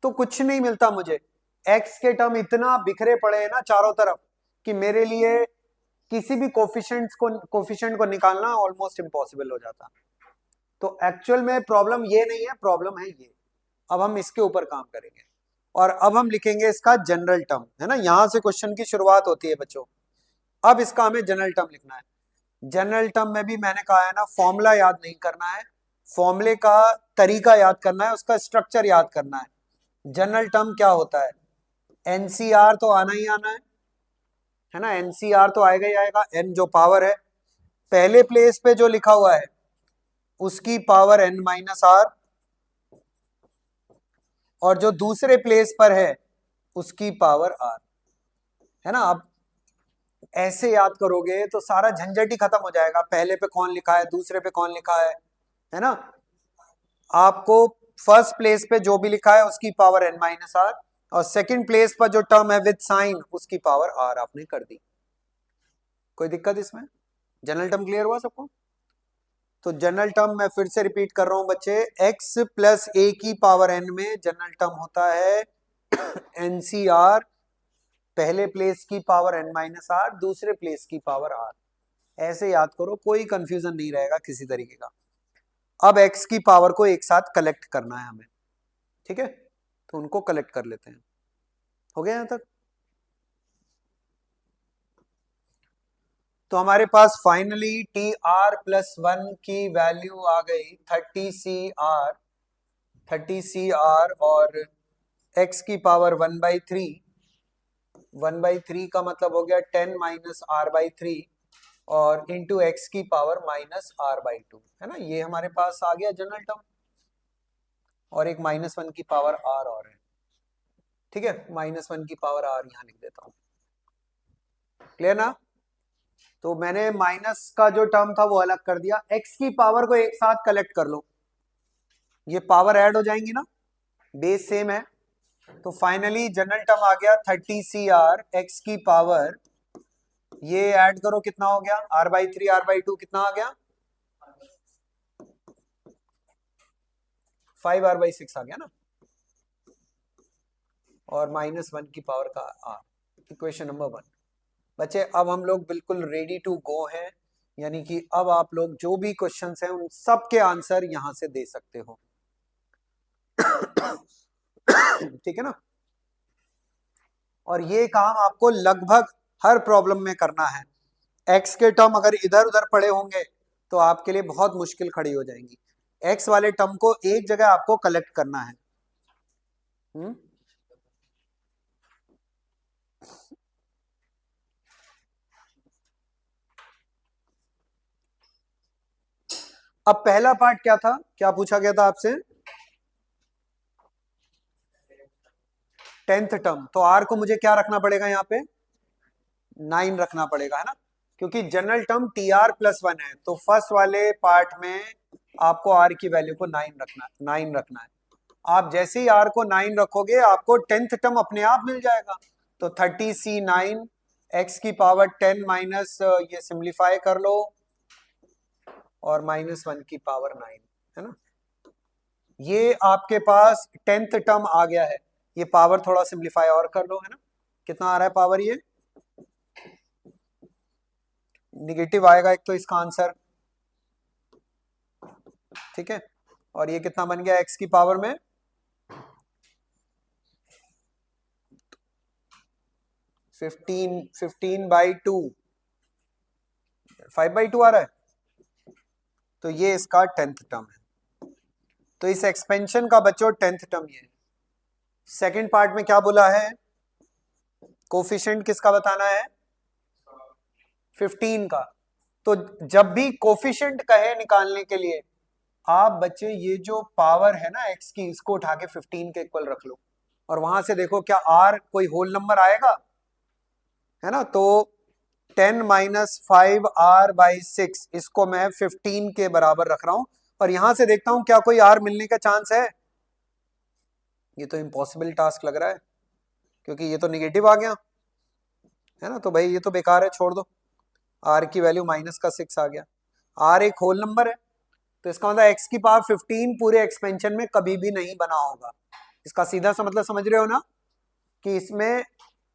तो कुछ नहीं मिलता मुझे। एक्स के टर्म इतना बिखरे पड़े हैं ना चारों तरफ कि मेरे लिए किसी भी कोफिशिएंट को निकालना ऑलमोस्ट इम्पॉसिबल हो जाता। तो एक्चुअल में प्रॉब्लम ये नहीं है, प्रॉब्लम है ये। अब हम इसके ऊपर काम करेंगे और अब हम लिखेंगे इसका जनरल टर्म, है ना। यहां से क्वेश्चन की शुरुआत होती है बच्चों। अब इसका हमें जनरल टर्म लिखना है। जनरल टर्म में भी मैंने कहा है ना, फॉर्मूला याद नहीं करना है, फॉर्मूले का तरीका याद करना है, उसका स्ट्रक्चर याद करना है। जनरल टर्म क्या होता है, एनसीआर तो आना ही आना है ना, एनसीआर तो आएगा ही आएगा। एन जो पावर है, पहले प्लेस पे जो लिखा हुआ है उसकी पावर एन माइनस आर, और जो दूसरे प्लेस पर है उसकी पावर आर, है ना। अब ऐसे याद करोगे तो सारा झंझट ही खत्म हो जाएगा, पहले पे कौन लिखा है, दूसरे पे कौन लिखा है ना। आपको फर्स्ट प्लेस पे जो भी लिखा है उसकी पावर एन माइनस आर, और सेकंड प्लेस पर जो टर्म है विद साइन उसकी पावर आर आपने कर दी। कोई दिक्कत इसमें? जनरल टर्म क्लियर हुआ सबको? तो जनरल टर्म मैं फिर से रिपीट कर रहा हूं बच्चे, x प्लस ए की पावर n में जनरल टर्म होता है NCR, पहले प्लेस की पावर n माइनस आर, दूसरे प्लेस की पावर r। ऐसे याद करो, कोई कंफ्यूजन नहीं रहेगा किसी तरीके का। अब x की पावर को एक साथ कलेक्ट करना है हमें, ठीक है? तो उनको कलेक्ट कर लेते हैं। हो गया यहां तक? तो हमारे पास finally t r plus one की वैल्यू आ गई 30 CR और x की पावर 1/3 का मतलब हो गया 10 माइनस r/3 और इंटू एक्स की पावर माइनस r/2, है ना? ये हमारे पास आ गया जनरल टर्म, और एक -1 की पावर r और है, ठीक है? -1 की पावर r यहां लिख देता हूं। क्लियर ना? तो मैंने माइनस का जो टर्म था वो अलग कर दिया, x की पावर को एक साथ कलेक्ट कर लो, ये पावर ऐड हो जाएंगी ना, बेस सेम है। तो फाइनली जनरल टर्म आ गया 30 CR, x की पावर, ये ऐड करो कितना हो गया, r/3 r/2 कितना आ गया, 5r/6 आ गया ना, और -1 की पावर का r। Equation number 1। बच्चे अब हम लोग बिल्कुल रेडी टू गो हैं, यानी कि अब आप लोग जो भी क्वेश्चंस हैं उन सब के आंसर यहां से दे सकते हो, ठीक है ना? और ये काम आपको लगभग हर प्रॉब्लम में करना है। एक्स के टर्म अगर इधर उधर पड़े होंगे तो आपके लिए बहुत मुश्किल खड़ी हो जाएंगी। एक्स वाले टर्म को एक जगह आपको कलेक्ट करना है। अब पहला पार्ट क्या था, क्या पूछा गया था आपसे? 10th term. तो आर को मुझे क्या रखना पड़ेगा यहाँ पे, 9 रखना पड़ेगा, है ना? क्योंकि general term T r plus 1 है, तो फर्स्ट वाले पार्ट में आपको आर की वैल्यू को 9 रखना है। आप जैसे ही आर को 9 रखोगे आपको 10th टर्म अपने आप मिल जाएगा। तो 30C9 एक्स की पावर 10 माइनस, ये सिंप्लीफाई कर लो, और -1 की पावर 9, है ना? ये आपके पास 10th टर्म आ गया है। ये पावर थोड़ा सिंप्लीफाई और कर लो, है ना? कितना आ रहा है पावर, ये निगेटिव आएगा एक तो इसका आंसर, ठीक है? और ये कितना बन गया एक्स की पावर में 15/2, 5/2 आ रहा है। तो ये इसका 10th टर्म है। तो इस एक्सपेंशन का बच्चों 10th टर्म ये है। सेकंड पार्ट में क्या बोला है, कोफिशिएंट किसका बताना है, 15 का। तो जब भी कोफिशिएंट कहे निकालने के लिए, आप बच्चे ये जो पावर है ना एक्स की, इसको उठा के 15 के इक्वल रख लो, और वहां से देखो क्या आर कोई होल नंबर आएगा, है ना? तो 10 माइनस 5r/6 इसको मैं 15 के बराबर रख रहा हूं, और यहां से देखता हूं क्या कोई r मिलने का चांस है। ये तो इम्पॉसिबल टास्क लग रहा है, क्योंकि ये तो निगेटिव आ गया, है ना? तो भाई ये तो बेकार है, छोड़ दो। r की वैल्यू -6 आ गया। r एक होल नंबर है, तो इसका मतलब x की पावर 15 पूरे एक्सपेंशन में कभी भी नहीं बना होगा। इसका सीधा सा मतलब समझ रहे हो ना, कि इसमें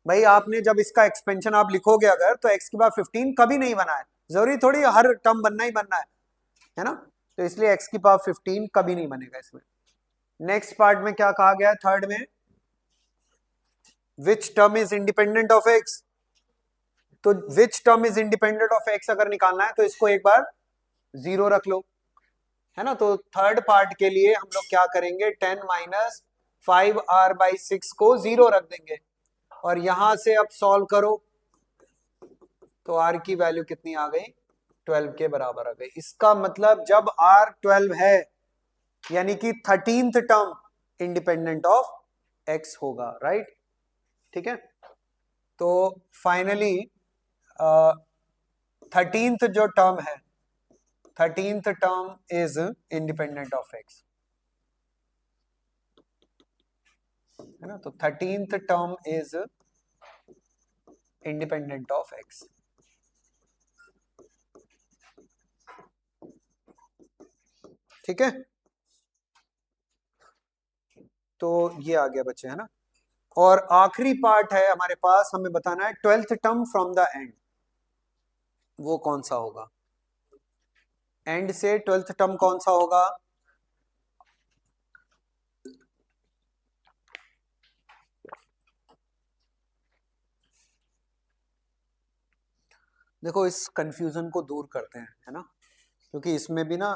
भाई आपने जब इसका एक्सपेंशन आप लिखोगे अगर, तो x की पावर 15 कभी नहीं बना है, जरूरी थोड़ी हर टर्म बनना ही बनना है ना? तो इसलिए x की पावर 15 कभी नहीं बनेगा इसमें। नेक्स्ट पार्ट में क्या कहा गया है, थर्ड में, which term is independent of x। तो which term is independent of x अगर निकालना है तो इसको एक बार 0 रख लो, है ना? तो थर्ड पार्ट के लिए हम लोग क्या करेंगे, 10 माइनस 5r/6 को 0 रख देंगे, और यहां से अब सॉल्व करो, तो r की वैल्यू कितनी आ गई, 12 के बराबर आ गई। इसका मतलब जब r 12 है, यानी कि 13th term independent of x होगा, राइट? ठीक है? तो फाइनली 13th जो टर्म है, 13th term is independent of x, है ना? तो 13th term is independent of x। ठीक है, तो ये आ गया बच्चे, है ना। और आखिरी पार्ट है हमारे पास, हमें बताना है twelfth term from the end, वो कौन सा होगा, एंड से ट्वेल्थ टर्म कौन सा होगा। देखो इस कंफ्यूजन को दूर करते हैं, है ना, क्योंकि इसमें भी ना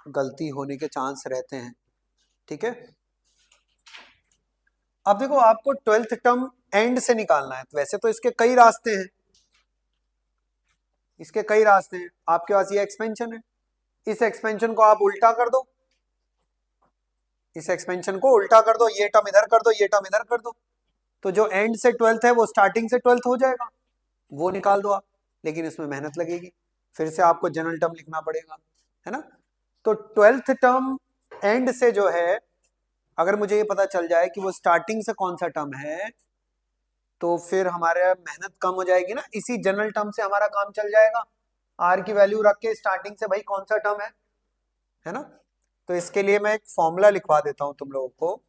गलती होने के चांस रहते हैं। ठीक है, अब देखो आपको ट्वेल्थ टर्म एंड से निकालना है, तो वैसे तो इसके कई रास्ते हैं, इसके कई रास्ते हैं। आपके पास ये एक्सपेंशन है, इस एक्सपेंशन को आप उल्टा कर दो, इस एक्सपेंशन को उल्टा कर दो, ये टर्म इधर कर दो, ये टर्म इधर कर दो, तो जो एंड से ट्वेल्थ है वो स्टार्टिंग से ट्वेल्थ हो जाएगा, वो निकाल दो आप। लेकिन इसमें मेहनत लगेगी, फिर से आपको जनरल टर्म लिखना पड़ेगा, है ना। तो ट्वेल्थ टर्म एंड से जो है, अगर मुझे ये पता चल जाए कि वो स्टार्टिंग से कौन सा टर्म है, तो फिर हमारे मेहनत कम हो जाएगी ना, इसी जनरल टर्म से हमारा काम चल जाएगा। आर की वैल्यू रख के स्टार्टिंग से भाई कौन सा टर्म है ना। तो इसके लिए मैं एक फॉर्मूला लिखवा देता हूं तुम लोगों को।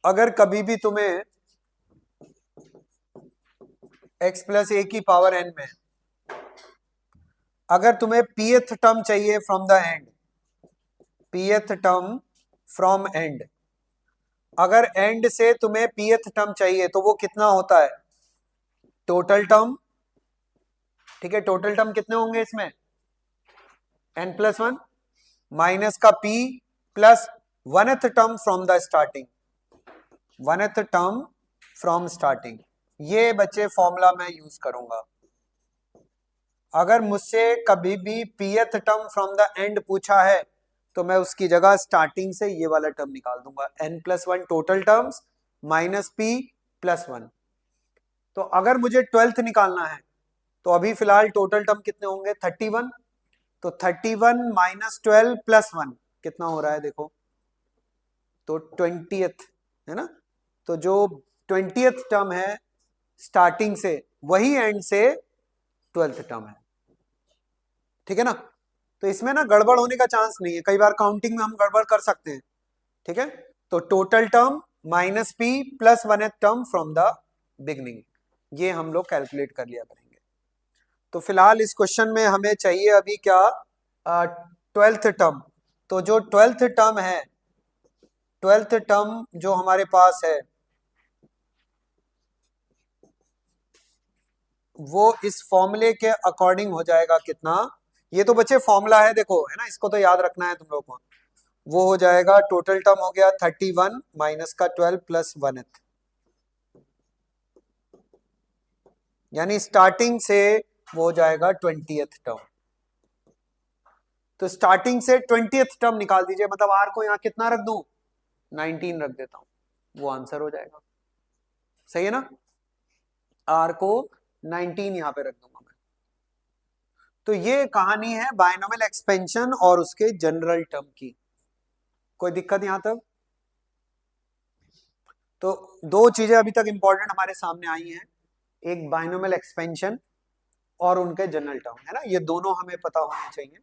अगर कभी भी तुम्हें x प्लस ए की पावर n में अगर तुम्हें pth टर्म चाहिए from the end, pth term from and, अगर एंड से तुम्हें pth टर्म चाहिए तो वो कितना होता है, टोटल टर्म। ठीक है, टोटल टर्म कितने होंगे इसमें, n प्लस वन माइनस का p plus वनथ term from the starting, वनथ term from starting. ये बच्चे फॉर्मूला मैं यूज करूंगा। अगर मुझसे कभी भी pth term from the end पूछा है, तो मैं उसकी जगह स्टार्टिंग से ये वाला टर्म निकाल दूंगा, n plus one total terms minus p plus one. तो अगर मुझे ट्वेल्थ निकालना है, तो अभी फिलहाल टोटल टर्म कितने होंगे, 31। तो 31 माइनस 12 प्लस वन कितना हो रहा है देखो, तो 20th, है ना। तो जो 20th टर्म है स्टार्टिंग से, वही एंड से ट्वेल्थ टर्म है। ठीक है ना, तो इसमें ना गड़बड़ होने का चांस नहीं है, कई बार काउंटिंग में हम गड़बड़ कर सकते हैं। ठीक है, तो total term minus P plus one term from the beginning, ये हम लोग कैलकुलेट कर लिया करेंगे। तो फिलहाल इस क्वेश्चन में हमें चाहिए अभी क्या, ट्वेल्थ टर्म। तो जो ट्वेल्थ टर्म है, ट्वेल्थ टर्म जो हमारे पास है, वो इस फॉर्मूले के अकॉर्डिंग हो जाएगा कितना। ये तो बच्चे फॉर्मूला है देखो, है ना, इसको तो याद रखना है तुम लोगों को। वो हो जाएगा, टोटल टर्म हो गया 31 माइनस का 12 प्लस वन, यानी स्टार्टिंग से वो हो जाएगा 20th टर्म। तो स्टार्टिंग से 20th टर्म निकाल दीजिए, मतलब आर को यहाँ कितना रख दूं, 19 रख देता हूं, वो आंसर हो जाएगा। सही है ना, आर को 19 यहां पे रख दूंगा मैं। तो ये कहानी है बायनोमियल एक्सपेंशन और उसके जनरल टर्म की। कोई दिक्कत यहां तक। तो दो चीजें अभी तक इंपॉर्टेंट हमारे सामने आई हैं, एक बायनोमियल एक्सपेंशन और उनके जनरल टर्म, है ना, ये दोनों हमें पता होने चाहिए।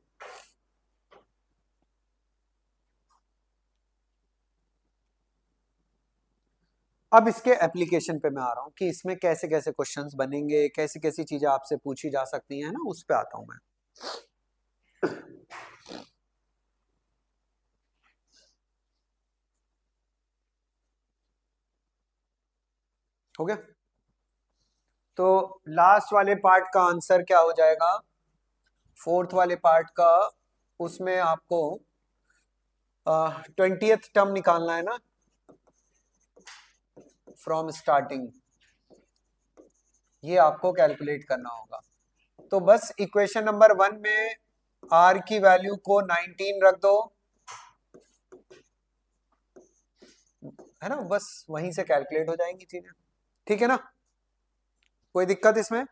अब इसके एप्लीकेशन पे मैं आ रहा हूं कि इसमें कैसे कैसे क्वेश्चंस बनेंगे, कैसी कैसी चीजें आपसे पूछी जा सकती हैं ना, उस पे आता हूं मैं। हो गया, तो लास्ट वाले पार्ट का आंसर क्या हो जाएगा, फोर्थ वाले पार्ट का, उसमें आपको 20th टर्म निकालना है ना फ्रॉम स्टार्टिंग, ये आपको कैलकुलेट करना होगा। तो बस इक्वेशन नंबर 1 में r की वैल्यू को 19 रख दो, है ना, बस वहीं से कैलकुलेट हो जाएंगी चीजें। ठीक है ना, कोई दिक्कत इसमें।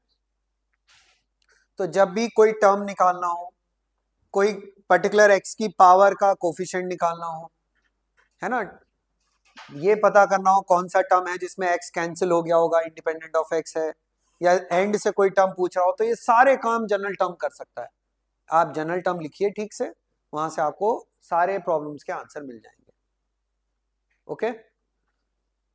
तो जब भी कोई टर्म निकालना हो, कोई पर्टिकुलर x की पावर का कोफिशिएंट निकालना हो, है ना, ये पता करना हो कौन सा टर्म है जिसमें x कैंसिल हो गया होगा, इंडिपेंडेंट ऑफ x है, या एंड से कोई टर्म पूछ रहा हो, तो ये सारे काम जनरल टर्म कर सकता है। आप जनरल टर्म लिखिए ठीक से, वहां से आपको सारे प्रॉब्लम्स के आंसर मिल जाएंगे। ओके,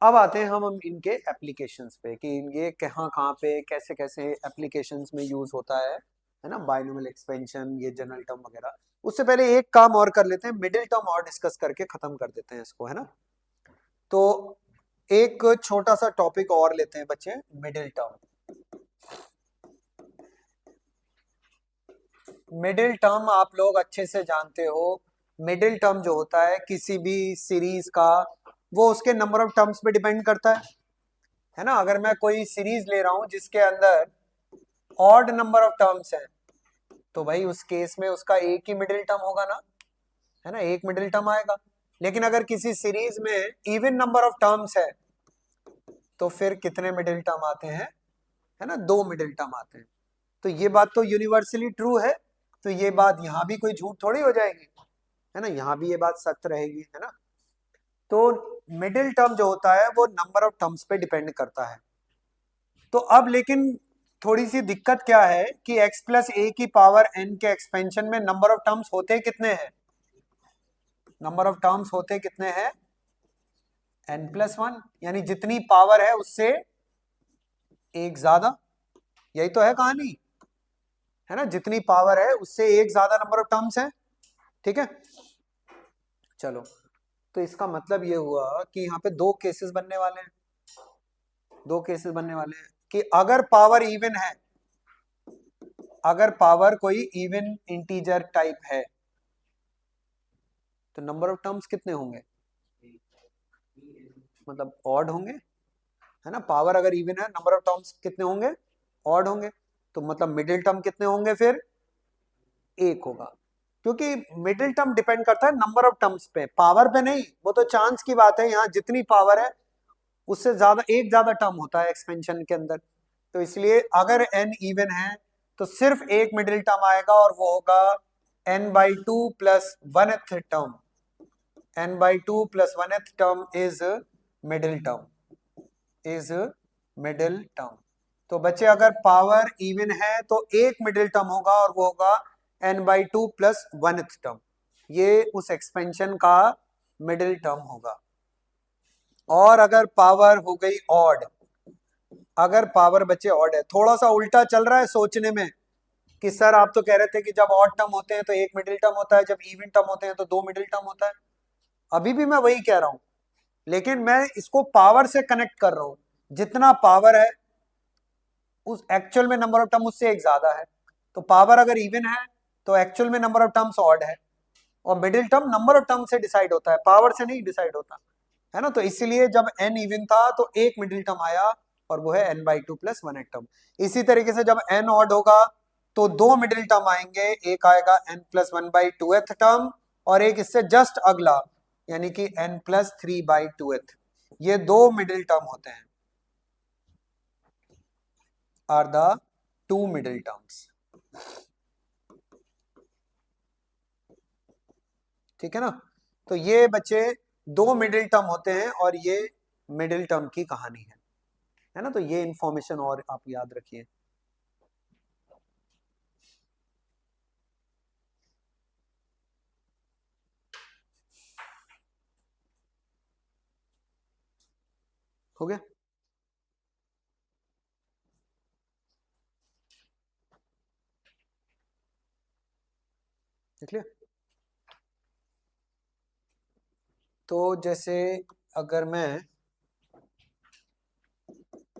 अब आते हैं हम इनके एप्लीकेशंस पे कि ये कहाँ कहाँ पे कैसे कैसे एप्लीकेशंस में यूज होता है ना, बाइनोमियल एक्सपेंशन, ये जनरल टर्म वगैरह। उससे पहले एक काम और कर लेते हैं, मिडिल टर्म और डिस्कस करके खत्म कर देते हैं इसको, है ना। तो एक छोटा सा टॉपिक और लेते हैं बच्चे, मिडिल टर्म। मिडिल टर्म आप लोग अच्छे से जानते हो। मिडिल टर्म जो होता है किसी भी सीरीज का, वो उसके नंबर ऑफ टर्म्स पे डिपेंड करता है ना। अगर मैं कोई सीरीज ले रहा हूं जिसके अंदर ऑड नंबर ऑफ टर्म्स हैं, तो भाई उस केस में उसका एक ही मिडिल टर्म होगा ना, है ना, एक मिडिल टर्म आएगा। लेकिन अगर किसी सीरीज में इवन नंबर ऑफ टर्म्स है, तो फिर कितने मिडिल टर्म आते हैं, है ना, दो मिडिल टर्म आते हैं। तो ये बात तो यूनिवर्सली ट्रू है, तो ये बात यहाँ भी कोई झूठ थोड़ी हो जाएगी, है ना, यहाँ भी ये बात सत्य रहेगी, है ना। तो मिडिल टर्म जो होता है वो नंबर ऑफ टर्म्स पे डिपेंड करता है। तो अब लेकिन थोड़ी सी दिक्कत क्या है कि x प्लस ए की पावर n के एक्सपेंशन में नंबर ऑफ टर्म्स होते कितने हैं, नंबर ऑफ टर्म्स होते कितने हैं, n प्लस वन, यानी जितनी पावर है उससे एक ज्यादा। यही तो है कहानी, है ना, जितनी पावर है उससे एक ज्यादा नंबर ऑफ टर्म्स है। ठीक है, चलो, तो इसका मतलब ये हुआ कि यहाँ पे दो केसेस बनने वाले हैं, दो केसेस बनने वाले हैं कि अगर पावर इवन है, अगर पावर कोई इवन इंटीजर टाइप है, तो नंबर ऑफ टर्म्स कितने होंगे, मतलब ऑड होंगे, है ना। पावर अगर इवन है, नंबर ऑफ टर्म्स कितने होंगे, ऑड होंगे। तो मतलब मिडिल टर्म कितने होंगे फिर, एक होगा। क्योंकि मिडिल टर्म डिपेंड करता है नंबर ऑफ टर्म्स पे, पावर पे नहीं, वो तो चांस की बात है। यहाँ जितनी पावर है उससे ज्यादा एक ज्यादा टर्म होता है एक्सपेंशन के अंदर। तो इसलिए अगर n इवन है तो सिर्फ एक मिडिल टर्म आएगा, और वो होगा n/2 plus one term. n/2 plus one term is middle term, is middle term. तो बच्चे अगर पावर इवन है तो एक मिडिल टर्म होगा, और वो होगा n/2 प्लस वन टर्म। ये उस एक्सपेंशन का मिडिल टर्म होगा। और अगर पावर हो गई ऑड, अगर पावर बच्चे ऑड है, थोड़ा सा उल्टा चल रहा है सोचने में कि सर आप तो कह रहे थे कि जब ऑड टर्म होते हैं तो एक मिडिल टर्म होता है, जब इवन टर्म होते हैं तो दो मिडिल टर्म होता है। अभी भी मैं वही कह रहा हूं, लेकिन मैं इसको पावर से कनेक्ट कर रहा हूं। जितना पावर है उस एक्चुअल में नंबर ऑफ टर्म उससे एक ज्यादा है। तो पावर अगर इवन है तो एक्चुअल में नंबर ऑफ टर्म्स ऑड है, और middle term number of term से डिसाइड होता है, पावर से नहीं डिसाइड होता, है ना। तो इसीलिए जब n इवन था तो एक मिडिल टर्म आया, और वो है n/2 प्लस वन टर्म। इसी तरीके से जब n ऑड होगा तो दो मिडिल टर्म आएंगे, एक आएगा n प्लस 1/2 टर्म, और एक इससे जस्ट अगला, यानी कि n प्लस 3/2। ये दो मिडिल टर्म होते हैं, are the two middle terms. ठीक है ना। तो ये बच्चे दो मिडिल टर्म होते हैं, और ये मिडिल टर्म की कहानी है ना। तो ये इंफॉर्मेशन और आप याद रखिए। हो गया, देख लिया। तो जैसे अगर मैं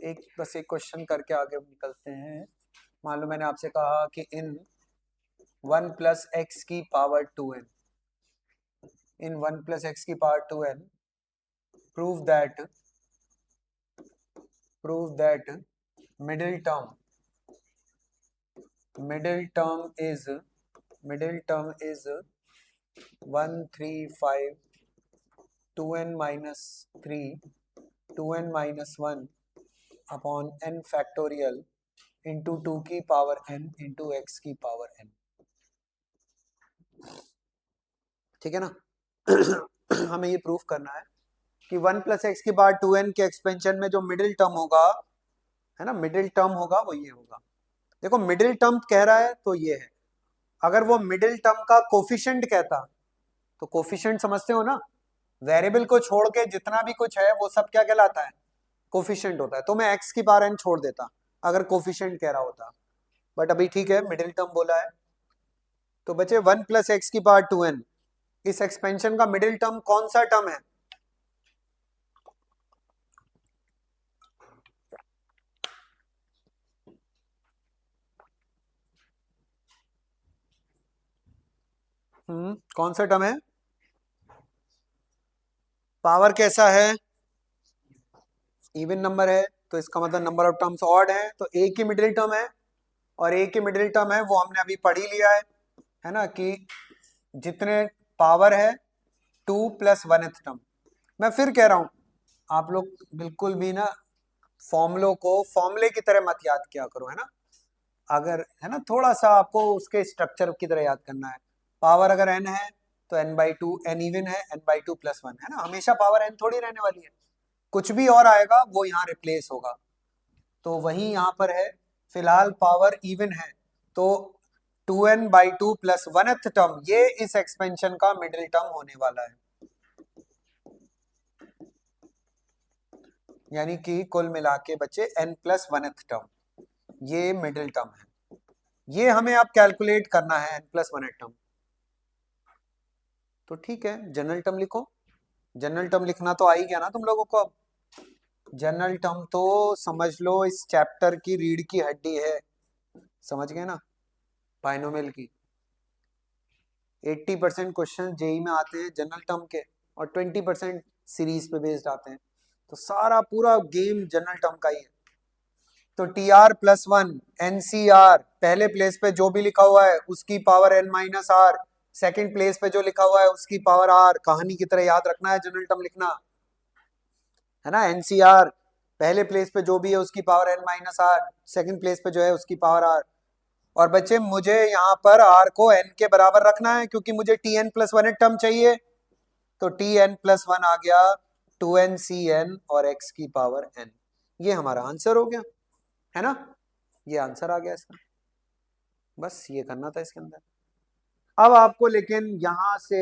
एक बस एक क्वेश्चन करके आगे निकलते हैं। मान लो मैंने आपसे कहा कि इन 1 प्लस एक्स की पावर 2n, इन 1 प्लस एक्स की power 2n prove that middle term middle term is 1 3 5 2n minus 3 2n minus 1 upon n factorial into 2 की पावर n इंटू एक्स की पावर n। ठीक है ना। हमें ये प्रूफ करना है कि 1 प्लस एक्स की पावर 2n के एक्सपेंशन में जो मिडिल टर्म होगा, है ना, मिडिल टर्म होगा वो ये होगा। देखो मिडिल टर्म कह रहा है तो ये है। अगर वो मिडिल टर्म का कोफिशिएंट कहता, तो कोफिशिएंट समझते हो ना, वेरिएबल को छोड़ के जितना भी कुछ है वो सब क्या कहलाता है, कोफिशिएंट होता है। तो मैं एक्स की पावर एन छोड़ देता अगर कोफिशिएंट कह रहा होता, बट अभी ठीक है मिडिल टर्म बोला है। तो बचे 1 + x⁴ 2n। इस एक्सपेंशन का मिडिल टर्म कौन सा टर्म है? कौन सा टर्म है? पावर कैसा है? इवन नंबर है, तो इसका मतलब नंबर ऑफ टर्म्स ऑड है, तो ए की मिडिल टर्म है। और ए की मिडिल टर्म है वो हमने अभी पढ़ ही लिया है ना, कि जितने पावर है 2 + 1th टर्म। मैं फिर कह रहा हूं, आप लोग बिल्कुल भी ना फॉर्मूलों को फॉर्मूले की तरह मत याद किया करो, है ना। अगर है ना, थोड़ा सा आपको उसके स्ट्रक्चर की तरह याद करना है। पावर अगर n है तो n/2, n इवन है, n/2 + 1, है ना। हमेशा पावर n थोड़ी रहने वाली है, कुछ भी और आएगा वो यहाँ रिप्लेस होगा। तो वही यहाँ पर है, फिलहाल पावर इवन है, तो 2n/2 + 1th टर्म ये इस एक्सपेंशन का मिडिल टर्म होने वाला है। यानी कि कुल मिला के बचे n+1th टर्म, ये मिडिल टर्म है। ये हमें अब कैलकुलेट करना है n+1th टर्म। तो ठीक है, जनरल टर्म लिखो। जनरल टर्म लिखना तो आ ही गया ना तुम लोगों को अब। जनरल टर्म तो समझ लो इस चैप्टर की रीढ़ की हड्डी है, समझ गए ना, बाइनोमियल की। 80% क्वेश्चन जेई में आते हैं जनरल टर्म के, और 20% सीरीज पे बेस्ड आते हैं। तो सारा पूरा गेम जनरल टर्म का ही है। तो TR+1 NCR, पहले प्लेस पे जो भी लिखा हुआ है उसकी पावर n-r, सेकंड प्लेस पे जो लिखा हुआ है उसकी पावर r। कहानी की तरह याद रखना है जनरल टर्म लिखना, है ना। NCR पहले प्लेस पे जो भी है उसकी पावर n-r, सेकंड प्लेस पे जो है उसकी पावर r। और बच्चे मुझे यहाँ पर r को n के बराबर रखना है, क्योंकि मुझे Tn+1 टर्म चाहिए। तो Tn+1 आ गया 2nCn और x की पावर n। ये हमारा आंसर हो गया, है ना। ये आंसर आ गया इसका, बस ये करना था इसके अंदर। अब आपको लेकिन यहां से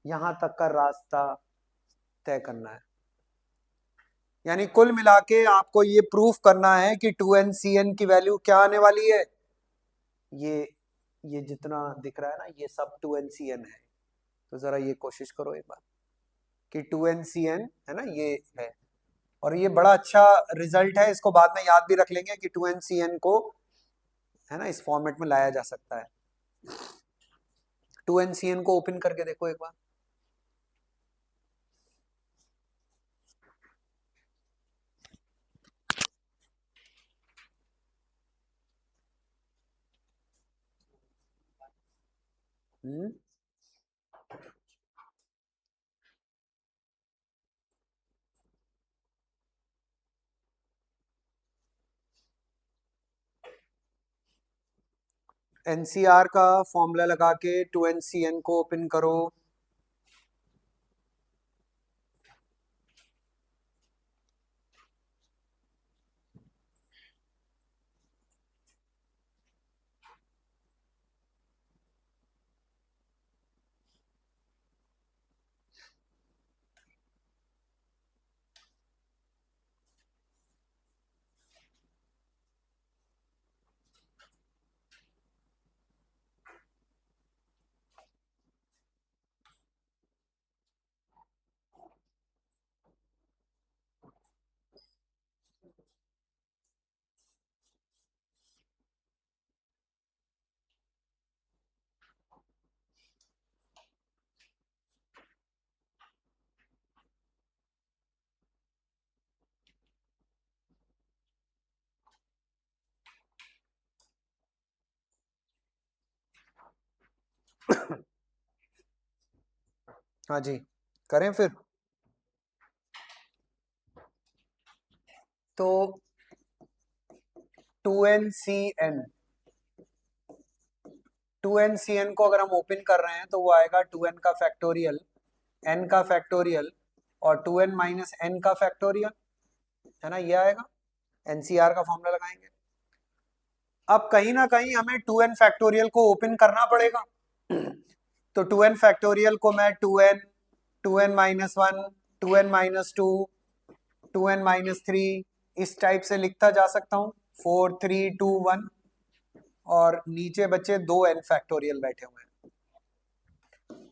यहां तक का रास्ता तय करना है। यानी कुल मिला के आपको ये प्रूफ करना है कि 2nCn की वैल्यू क्या आने वाली है। ये ये जितना दिख रहा है ना, ये सब 2nCn है। तो जरा ये कोशिश करो एक बार कि 2nCn है ना, ये है। और ये बड़ा अच्छा रिजल्ट है, इसको बाद में याद भी रख लेंगे कि 2nCn को है ना इस फॉर्मेट में लाया जा सकता है। 2nCn को ओपन करके देखो एक बार। हम्म NCR का फॉर्मूला लगा के 2nCn को ओपन करो। हाँ जी, करें फिर। तो 2nCn 2nCn को अगर हम ओपन कर रहे हैं तो वो आएगा 2n का फैक्टोरियल, n का फैक्टोरियल, और 2n - n का फैक्टोरियल, है ना, ये आएगा। NCR का फॉर्मूला लगाएंगे अब कहीं ना कहीं हमें 2n फैक्टोरियल को ओपन करना पड़ेगा। तो 2n फैक्टोरियल को मैं 2n-1, 2n-2, 2n-3 इस टाइप से लिखता जा सकता हूँ, 4 3 2 1, और नीचे बच्चे 2n फैक्टोरियल बैठे हुए हैं।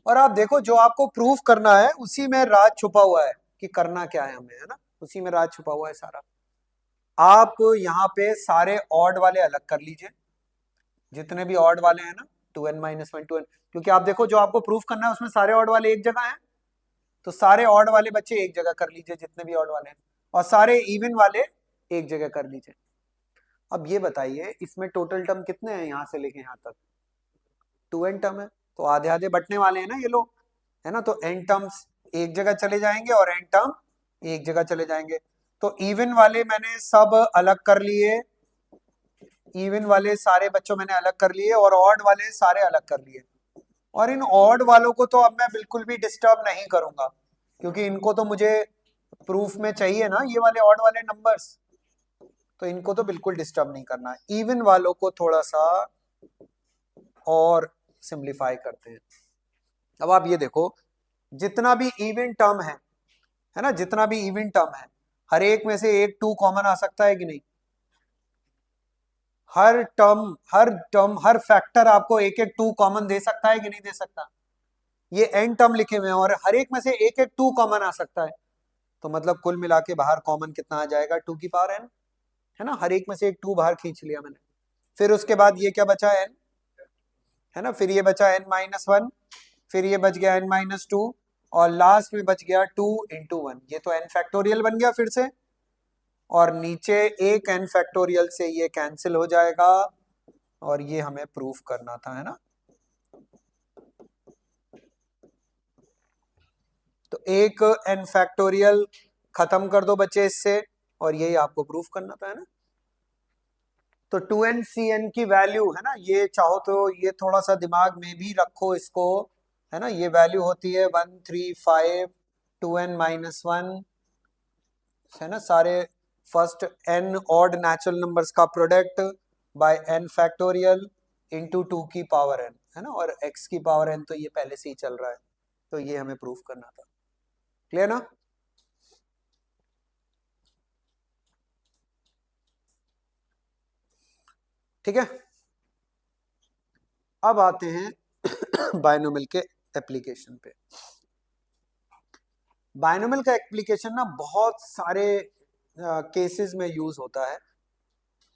और आप देखो जो आपको प्रूफ करना है उसी में राज छुपा हुआ है कि करना क्या है हमें, है ना, उसी में राज छुपा हुआ है सारा। आप यहाँ पे सारे ऑड वाले अलग कर लीजिए, जितने भी ऑड वाले हैं ना, 2n-1 2n, क्योंकि आप देखो जो आपको प्रूफ करना है उसमें सारे ऑड वाले एक जगह हैं, तो सारे ऑड वाले बच्चे एक जगह कर लीजिए जितने भी ऑड वाले हैं, और सारे इवन वाले एक जगह कर लीजिए। अब ये बताइए इसमें टोटल टर्म कितने हैं यहाँ से लेके यहाँ तक? 2n टर्म है, तो आधे आधे बटने वाले हैं ना ये लोग, है ना, तो n टर्म्स एक जगह चले जाएंगे और n टर्म एक जगह चले जाएंगे। तो इवन वाले मैंने सब अलग कर लिए, इवन वाले सारे बच्चों मैंने अलग कर लिए, और ऑड वाले सारे अलग कर लिए। और इन ऑड वालों को तो अब मैं बिल्कुल भी डिस्टर्ब नहीं करूंगा, क्योंकि इनको तो मुझे प्रूफ में चाहिए ना, ये वाले ऑड वाले नंबर्स, तो इनको तो बिल्कुल डिस्टर्ब नहीं करना। इवन वालों को थोड़ा सा और सिंप्लीफाई करते हैं। अब आप ये देखो जितना भी इवन टर्म है ना, जितना भी इवन टर्म है, हर एक में से एक 2 कॉमन आ सकता है कि नहीं? हर टर्म हर फैक्टर आपको एक एक 2 कॉमन दे सकता है कि नहीं दे सकता? ये n टर्म लिखे हुए हैं और हर एक में से एक एक 2 कॉमन आ सकता है, तो मतलब कुल मिला के बाहर कॉमन कितना आ जाएगा? 2 की पावर n, है ना, हर एक में से एक 2 बाहर खींच लिया मैंने। फिर उसके बाद ये क्या बचा n, है ना, फिर ये बचा n-1, फिर ये बच गया n-2, और लास्ट में बच गया 2 × 1, ये तो n फैक्टोरियल बन गया फिर से, और नीचे एक n फैक्टोरियल से ये कैंसिल हो जाएगा, और ये हमें प्रूफ करना था, है ना। तो एक n फैक्टोरियल खत्म कर दो बच्चे इससे, और यही आपको प्रूफ करना था, है ना। तो 2n-Cn की वैल्यू, है ना, ये चाहो तो ये थोड़ा सा दिमाग में भी रखो इसको, है ना, ये वैल्यू होती है 1 3 5 2n-1, है ना, सारे first n odd natural numbers का product by n factorial into 2 की पावर n, है ना, और x की पावर n तो ये पहले से ही चल रहा है, तो ये हमें प्रूफ करना था। क्लियर ना? ठीक है, अब आते हैं बायनोमियल के एप्लीकेशन पे। बायनोमियल का एप्लीकेशन ना बहुत सारे केसेस में यूज होता है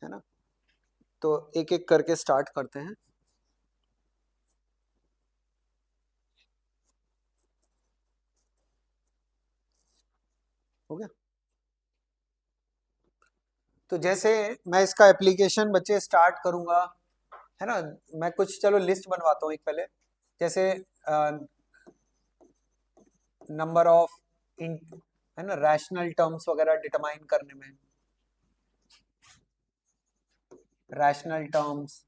ना, तो एक एक करके स्टार्ट करते हैं। हो गया? तो जैसे मैं इसका एप्लीकेशन बच्चे स्टार्ट करूंगा, है ना, मैं कुछ चलो लिस्ट बनवाता हूँ एक पहले, जैसे नंबर ऑफ है ना रैशनल टर्म्स वगैरह डिटरमाइन करने में, rational terms,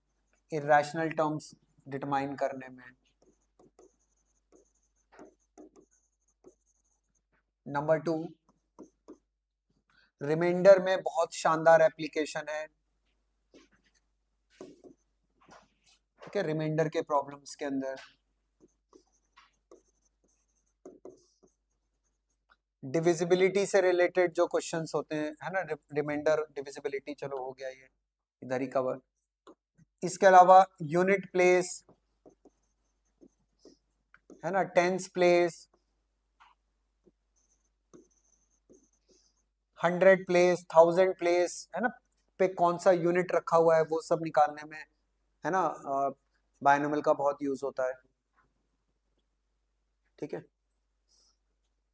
irrational terms determine करने में। नंबर 2, रिमाइंडर में बहुत शानदार एप्लीकेशन है, ठीक है, रिमाइंडर के प्रॉब्लम्स के अंदर। डिविजिबिलिटी से रिलेटेड जो क्वेश्चंस होते हैं, है ना, रिमाइंडर डिविजिबिलिटी, चलो हो गया ये इधर ही कवर। इसके अलावा यूनिट प्लेस, है ना, टेंस प्लेस, 100 प्लेस, 1000 प्लेस, है ना, पे कौन सा यूनिट रखा हुआ है वो सब निकालने में, है ना, बायनोमियल का बहुत यूज होता है। ठीक है,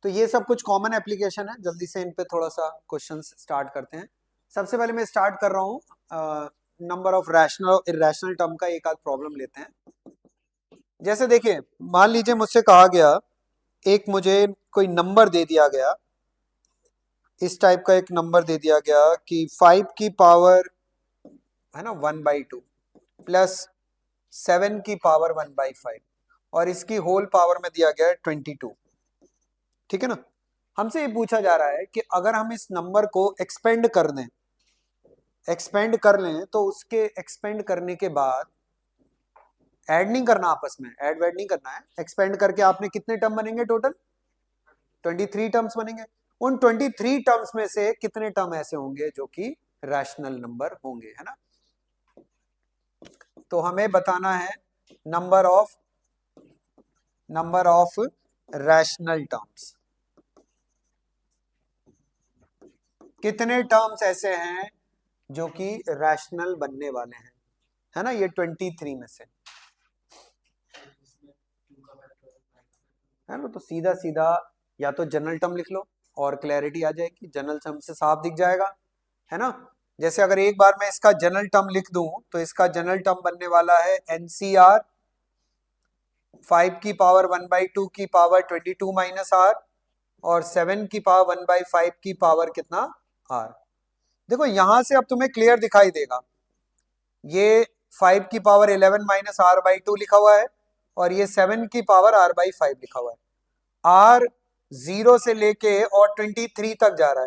तो ये सब कुछ कॉमन एप्लीकेशन है, जल्दी से इन पे थोड़ा सा क्वेश्चंस स्टार्ट करते हैं। सबसे पहले मैं स्टार्ट कर रहा हूँ नंबर ऑफ रैशनल और इरैशनल टर्म का एक आध प्रॉब्लम लेते हैं। जैसे देखिए, मान लीजिए मुझसे कहा गया, एक मुझे कोई नंबर दे दिया गया, इस टाइप का एक नंबर दे दिया गया कि 5 की पावर, है ना, 1/2 प्लस 7 की पावर 1/5, और इसकी होल पावर में दिया गया है 22। ठीक है ना, हमसे ये पूछा जा रहा है कि अगर हम इस नंबर को एक्सपेंड कर दें, एक्सपेंड कर लें तो उसके एक्सपेंड करने के बाद ऐड नहीं करना, आपस में ऐड वैड नहीं करना है। एक्सपेंड करके आपने कितने टर्म बनेंगे टोटल? 23 टर्म्स बनेंगे। उन 23 टर्म्स में से कितने टर्म ऐसे होंगे जो कि रैशनल नंबर होंगे, है ना? तो हमें बताना है नंबर ऑफ रैशनल टर्म्स। कितने टर्म्स ऐसे हैं जो कि रैशनल बनने वाले हैं, है ना? ये 23 में से, है ना? तो सीधा सीधा या तो जनरल टर्म लिख लो और क्लैरिटी आ जाएगी, जनरल टर्म से साफ दिख जाएगा, है ना? जैसे अगर एक बार मैं इसका जनरल टर्म लिख दूं तो इसका जनरल टर्म बनने वाला है एनसीआर 5 की पावर 1/2 की पावर 22 माइनस आर और 7 की पावर 1/5 की पावर कितना? आर। देखो यहां से अब तुम्हें क्लियर दिखाई देगा, ये 5 की पावर 11 माइनस r/2 लिखा हुआ है और ये 7 की पावर r/5 लिखा हुआ है। आर 0 से लेके और 23 तक जा रहा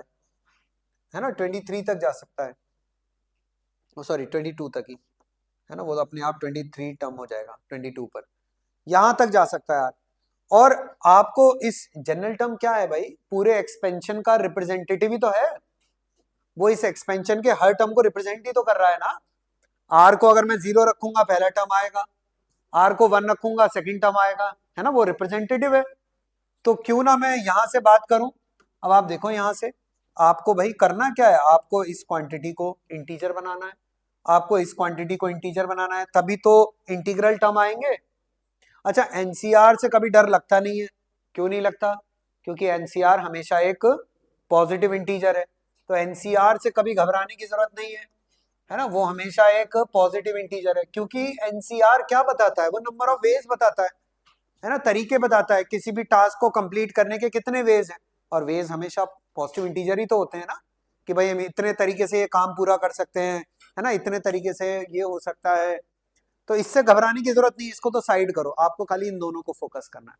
है ना? 23 तक जा सकता है, सॉरी 22 तक ही, है ना? वो तो अपने आप 23 टर्म हो जाएगा 22 पर, यहां तक जा सकता है यार। और आपको इस जनरल टर्म क्या है भाई, पूरे एक्सपेंशन का रिप्रेजेंटेटिव ही तो है, वो इस एक्सपेंशन के हर टर्म को रिप्रेजेंट ही तो कर रहा है ना। आर को अगर मैं 0 रखूंगा पहला टर्म आएगा, आर को 1 रखूंगा सेकंड टर्म आएगा, है ना? वो रिप्रेजेंटेटिव है। तो क्यों ना मैं यहां से बात करूं। अब आप देखो यहां से आपको भाई करना क्या है, आपको इस क्वांटिटी को इंटीजर बनाना है, आपको इस क्वांटिटी को इंटीजर बनाना है, तभी तो इंटीग्रल टर्म आएंगे। अच्छा एनसीआर से कभी डर लगता नहीं है, क्यों नहीं लगता? क्योंकि एनसीआर हमेशा एक पॉजिटिव इंटीजर है, तो एनसीआर से कभी घबराने की जरूरत नहीं है ना? वो हमेशा एक पॉजिटिव इंटीजर है, क्योंकि एनसीआर क्या बताता है, वो नंबर ऑफ वेज बताता है ना? तरीके बताता है किसी भी टास्क को कंप्लीट करने के कितने वेज हैं, और वेज हमेशा पॉजिटिव इंटीजर ही तो होते हैं ना, कि भाई हम इतने तरीके से ये काम पूरा कर सकते हैं, है ना? इतने तरीके से ये हो सकता है। तो इससे घबराने की जरूरत नहीं, इसको तो साइड करो, आपको खाली इन दोनों को फोकस करना है।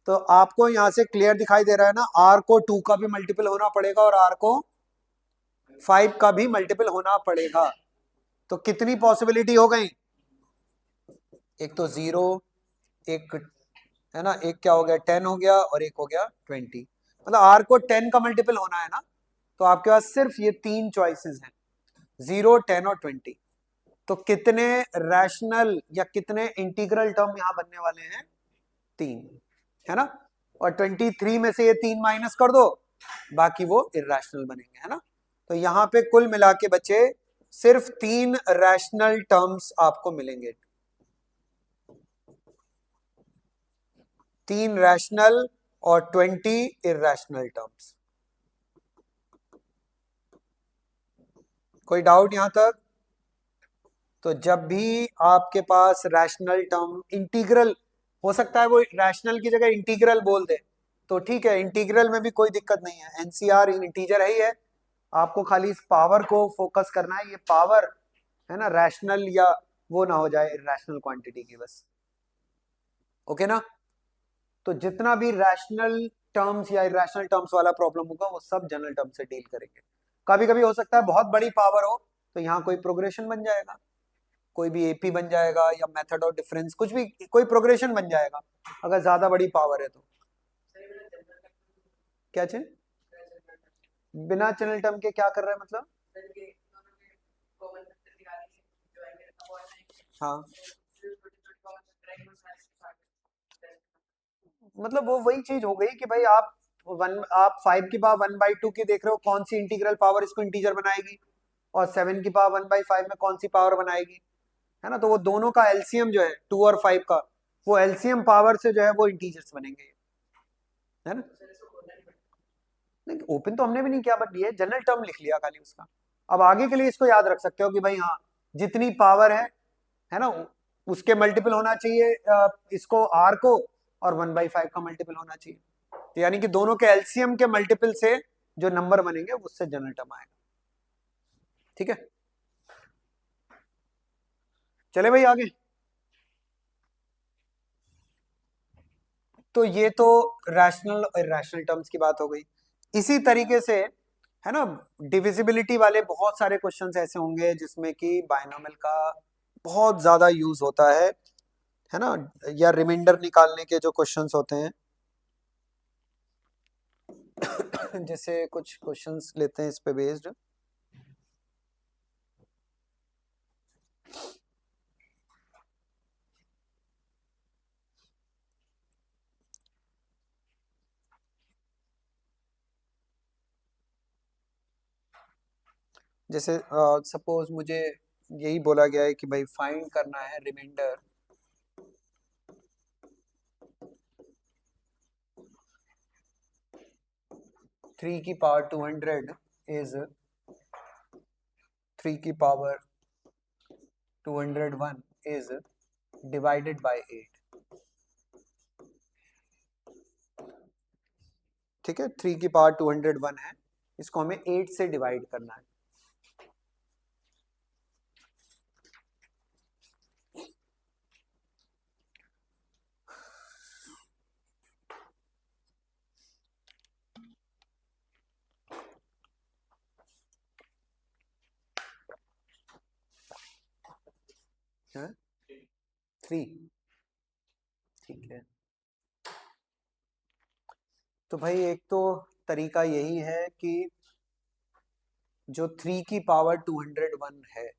तो आपको यहाँ से क्लियर दिखाई दे रहा है ना, आर को 2 का भी मल्टीपल होना पड़ेगा और आर को 5 का भी मल्टीपल होना पड़ेगा। तो कितनी पॉसिबिलिटी हो गई? एक तो 0, एक, है ना, एक क्या हो गया 10 हो गया और एक हो गया 20, मतलब आर को 10 का मल्टीपल होना है ना। तो आपके पास सिर्फ ये 3 चॉइसेस हैं, 0, 10 और 20। तो कितने रैशनल या कितने इंटीग्रल टर्म यहां बनने वाले हैं? 3, है ना? और 23 में से ये 3 माइनस कर दो, बाकी वो इरेशनल बनेंगे, है ना? तो यहां पे कुल मिला के बचे सिर्फ 3 रैशनल टर्म्स आपको मिलेंगे, 3 रैशनल और 20 इरेशनल टर्म्स। कोई डाउट यहां तक? तो जब भी आपके पास रैशनल टर्म इंटीग्रल, हो सकता है वो रैशनल की जगह इंटीग्रल बोल दे, तो ठीक है, इंटीग्रल में भी कोई दिक्कत नहीं है, एनसीआर इंटीजर है ही है। आपको खाली इस पावर को फोकस करना है, ये पावर, है ना, रैशनल या वो ना हो जाए इरेशनल क्वांटिटी की, बस। ओके ना? तो जितना भी रैशनल टर्म्स या इरेशनल टर्म्स वाला प्रॉब्लम होगा वो सब जनरल टर्म से डील करेंगे। कभी कभी हो सकता है बहुत बड़ी पावर हो, तो यहाँ कोई प्रोग्रेशन बन जाएगा, कोई भी एपी बन जाएगा या मेथड ऑफ डिफरेंस, कुछ भी कोई प्रोग्रेशन बन जाएगा अगर ज्यादा बड़ी पावर है तो। क्या चीज? बिना चैनल टर्म के क्या कर रहा है मतलब? हाँ, मतलब वो वही चीज हो गई कि भाई आप 5 की पावर 1/2 की देख रहे हो, कौन सी इंटीग्रल पावर इसको इंटीजर बनाएगी, और 7 की पावर 1/5 में कौन सी पावर बनाएगी, है ना? तो वो दोनों का एलसीएम जो है 2 और 5 का, वो एलसीएम पावर से जो है वो इंटीजर्स बनेंगे, है ना? नहीं ओपन तो हमने भी नहीं किया, बट ये जनरल टर्म लिख लिया खाली उसका। अब आगे के लिए इसको याद रख सकते हो कि भाई हाँ, जितनी पावर है ना, उसके मल्टीपल होना चाहिए इसको आर को, और 1/5 का मल्टीपल होना चाहिए, तो यानी कि दोनों के एलसीएम के मल्टीपल से जो नंबर बनेंगे उससे जनरल टर्म आएगा। ठीक है, चले भाई आगे। तो ये तो रैशनल और इरेशनल टर्म्स की बात हो गई। इसी तरीके से, है ना। डिविजिबिलिटी वाले बहुत सारे क्वेश्चंस ऐसे होंगे जिसमें कि बायनोमियल का बहुत ज्यादा यूज होता है ना, या रिमाइंडर निकालने के जो क्वेश्चंस होते हैं। जैसे कुछ क्वेश्चंस लेते हैं इस पे बेस्ड। जैसे सपोज मुझे यही बोला गया है कि भाई फाइंड करना है रिमाइंडर 3 की पावर 200 इज 3 की पावर 201 इज डिवाइडेड बाय 8। ठीक है, 3 की पावर 201 है, इसको हमें 8 से डिवाइड करना है। है 3। ठीक है, तो भाई एक तो तरीका यही है कि जो 3 की पावर 201 है,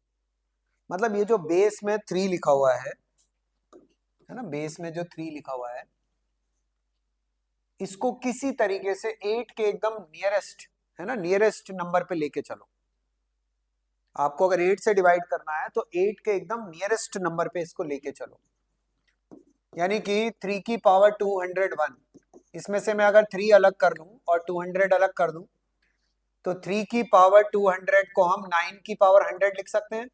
मतलब ये जो बेस में 3 लिखा हुआ है ना, बेस में जो 3 लिखा हुआ है, इसको किसी तरीके से 8 के एकदम नियरेस्ट, है ना, नियरेस्ट नंबर पे लेके चलो। आपको अगर 8 से डिवाइड करना है तो 8 के एकदम नियरेस्ट नंबर पे इसको लेके चलो। यानी कि 3 की पावर 201, इसमें से मैं अगर 3 अलग कर लूं और 200 अलग कर दूं, तो 3 की पावर 200 को हम 9 की पावर 100 लिख सकते हैं,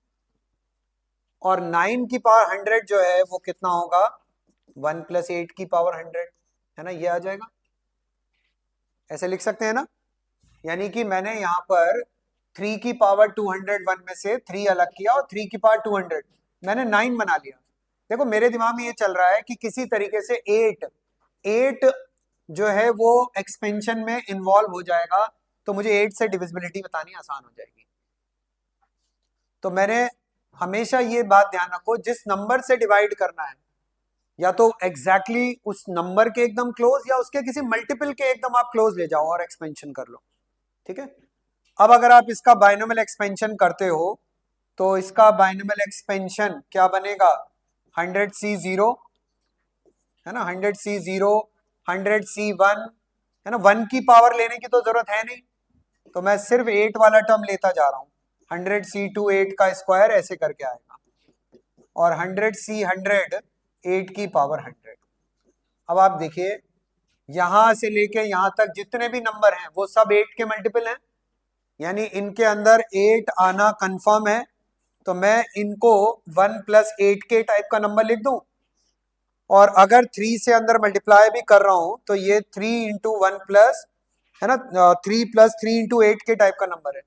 और 9 की पावर 100 जो है वो कितना होगा, 1 प्लस 8 की पावर 100, है ना, ये आ जाएगा। ऐसे लिख सकते हैं ना। यानी कि मैंने यहाँ पर 3 की पावर 201 में से 3 अलग किया और 3 की पावर 200 मैंने 9 बना लिया। देखो मेरे दिमाग में ये चल रहा है कि किसी तरीके से 8 जो है वो एक्सपेंशन में इन्वॉल्व हो जाएगा, तो मुझे 8 से डिविजिबिलिटी बतानी आसान हो जाएगी। तो मैंने हमेशा ये बात ध्यान रखो, जिस नंबर से डिवाइड करना है, या तो एग्जैक्टली exactly उस नंबर के एकदम क्लोज, या उसके किसी मल्टीपल के एकदम आप क्लोज ले जाओ और एक्सपेंशन कर लो। ठीक है, अब अगर आप इसका बाइनोमियल एक्सपेंशन करते हो, तो इसका बाइनोमियल एक्सपेंशन क्या बनेगा, 100C0, है ना, 100C0, 100C1, है ना, 1 की पावर लेने की तो जरूरत है नहीं, तो मैं सिर्फ 8 वाला टर्म लेता जा रहा हूं। 100C2 8 का स्क्वायर ऐसे करके आएगा, और 100C100 8 की पावर 100। अब आप देखिए, यहां से लेके यहां तक जितने भी नंबर हैं वो सब 8 के मल्टीपल हैं, यानी इनके अंदर 8 आना कंफर्म है। तो मैं इनको 1 प्लस 8 के टाइप का नंबर लिख दूं, और अगर 3 से अंदर मल्टीप्लाई भी कर रहा हूं तो ये 3 इंटू 1 प्लस, है ना, 3 प्लस 3 इंटू 8 के टाइप का नंबर है।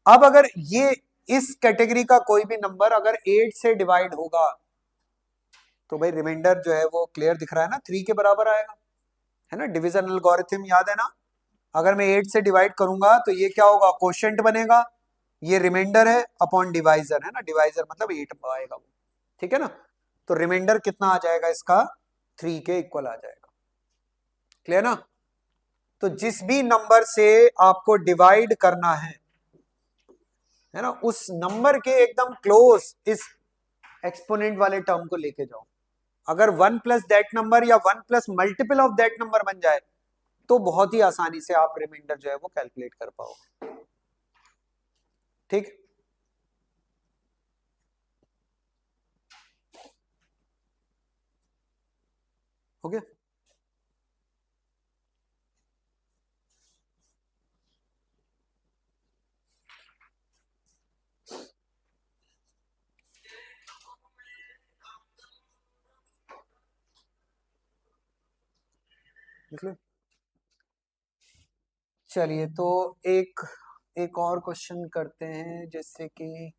अब अगर ये इस कैटेगरी का कोई भी नंबर अगर 8 से डिवाइड होगा, तो भाई रिमाइंडर जो है वो क्लियर दिख रहा है ना, 3 के बराबर आएगा, है ना। डिविजन एल्गोरिथम याद है ना, अगर मैं 8 से डिवाइड करूंगा तो ये क्या होगा, क्वोशिएंट बनेगा, ये रिमाइंडर है अपॉन डिवाइजर, है ना, डिवाइजर मतलब 8 आएगा वो। ठीक है ना, तो रिमाइंडर कितना आ जाएगा इसका, 3 के इक्वल आ जाएगा। क्लियर ना। तो जिस भी नंबर से आपको डिवाइड करना है ना, उस नंबर के एकदम क्लोज इस एक्सपोनेंट वाले टर्म को लेके जाओ। अगर 1 प्लस दैट नंबर या 1 plus multiple of that number बन जाए, तो बहुत ही आसानी से आप रिमाइंडर जो है वो कैलकुलेट कर पाओगे। ठीक, हो गया। निकले। चलिए तो एक एक और क्वेश्चन करते हैं, जैसे कि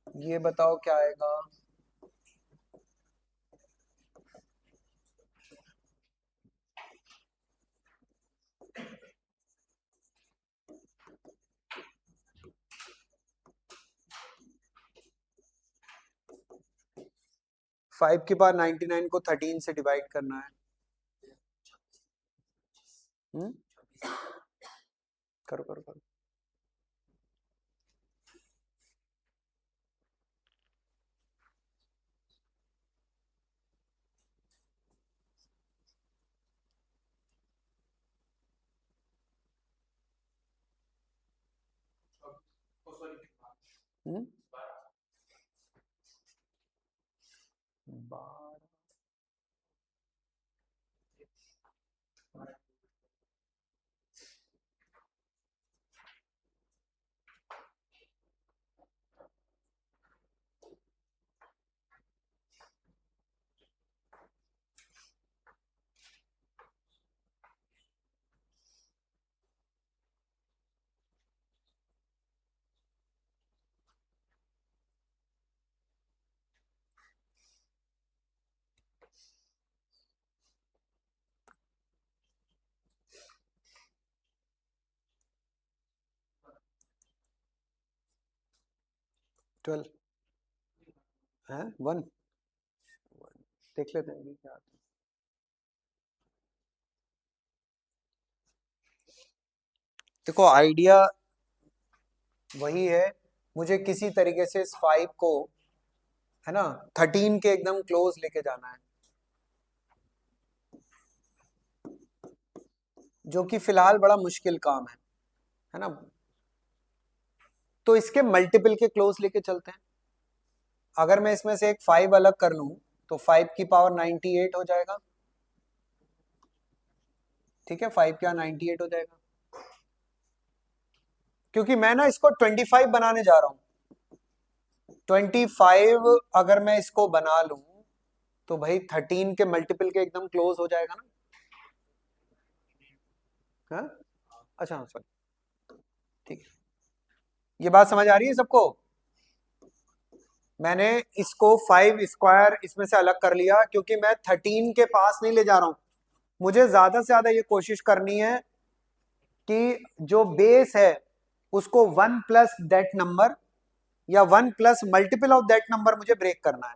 ये बताओ क्या आएगा, 5 की पावर 99 को 13 से डिवाइड करना है। हम्म, करो करो करो। हम्म, 12 12 है 1। देख लेते हैं अभी क्या आता है। देखो आइडिया वही है, मुझे किसी तरीके से इस 5 को, है ना, 13 के एकदम क्लोज लेके जाना है, जो कि फिलहाल बड़ा मुश्किल काम है ना। तो इसके मल्टीपल के क्लोज लेके चलते हैं। अगर मैं इसमें से एक 5 अलग कर लूं तो 5 की पावर 98 हो जाएगा। ठीक है, 5 क्या 98 हो जाएगा, क्योंकि मैं ना इसको 25 बनाने जा रहा हूं। 25 अगर मैं इसको बना लूं तो भाई 13 के मल्टीपल के एकदम क्लोज हो जाएगा ना। हाँ, अच्छा सॉरी, ठीक है। ये बात समझ आ रही है सबको? मैंने इसको 5 स्क्वायर इसमें से अलग कर लिया क्योंकि मैं 13 के पास नहीं ले जा रहा हूं। मुझे ज्यादा से ज्यादा ये कोशिश करनी है कि जो बेस है उसको 1 प्लस दैट नंबर या 1 plus multiple of that number मुझे ब्रेक करना है।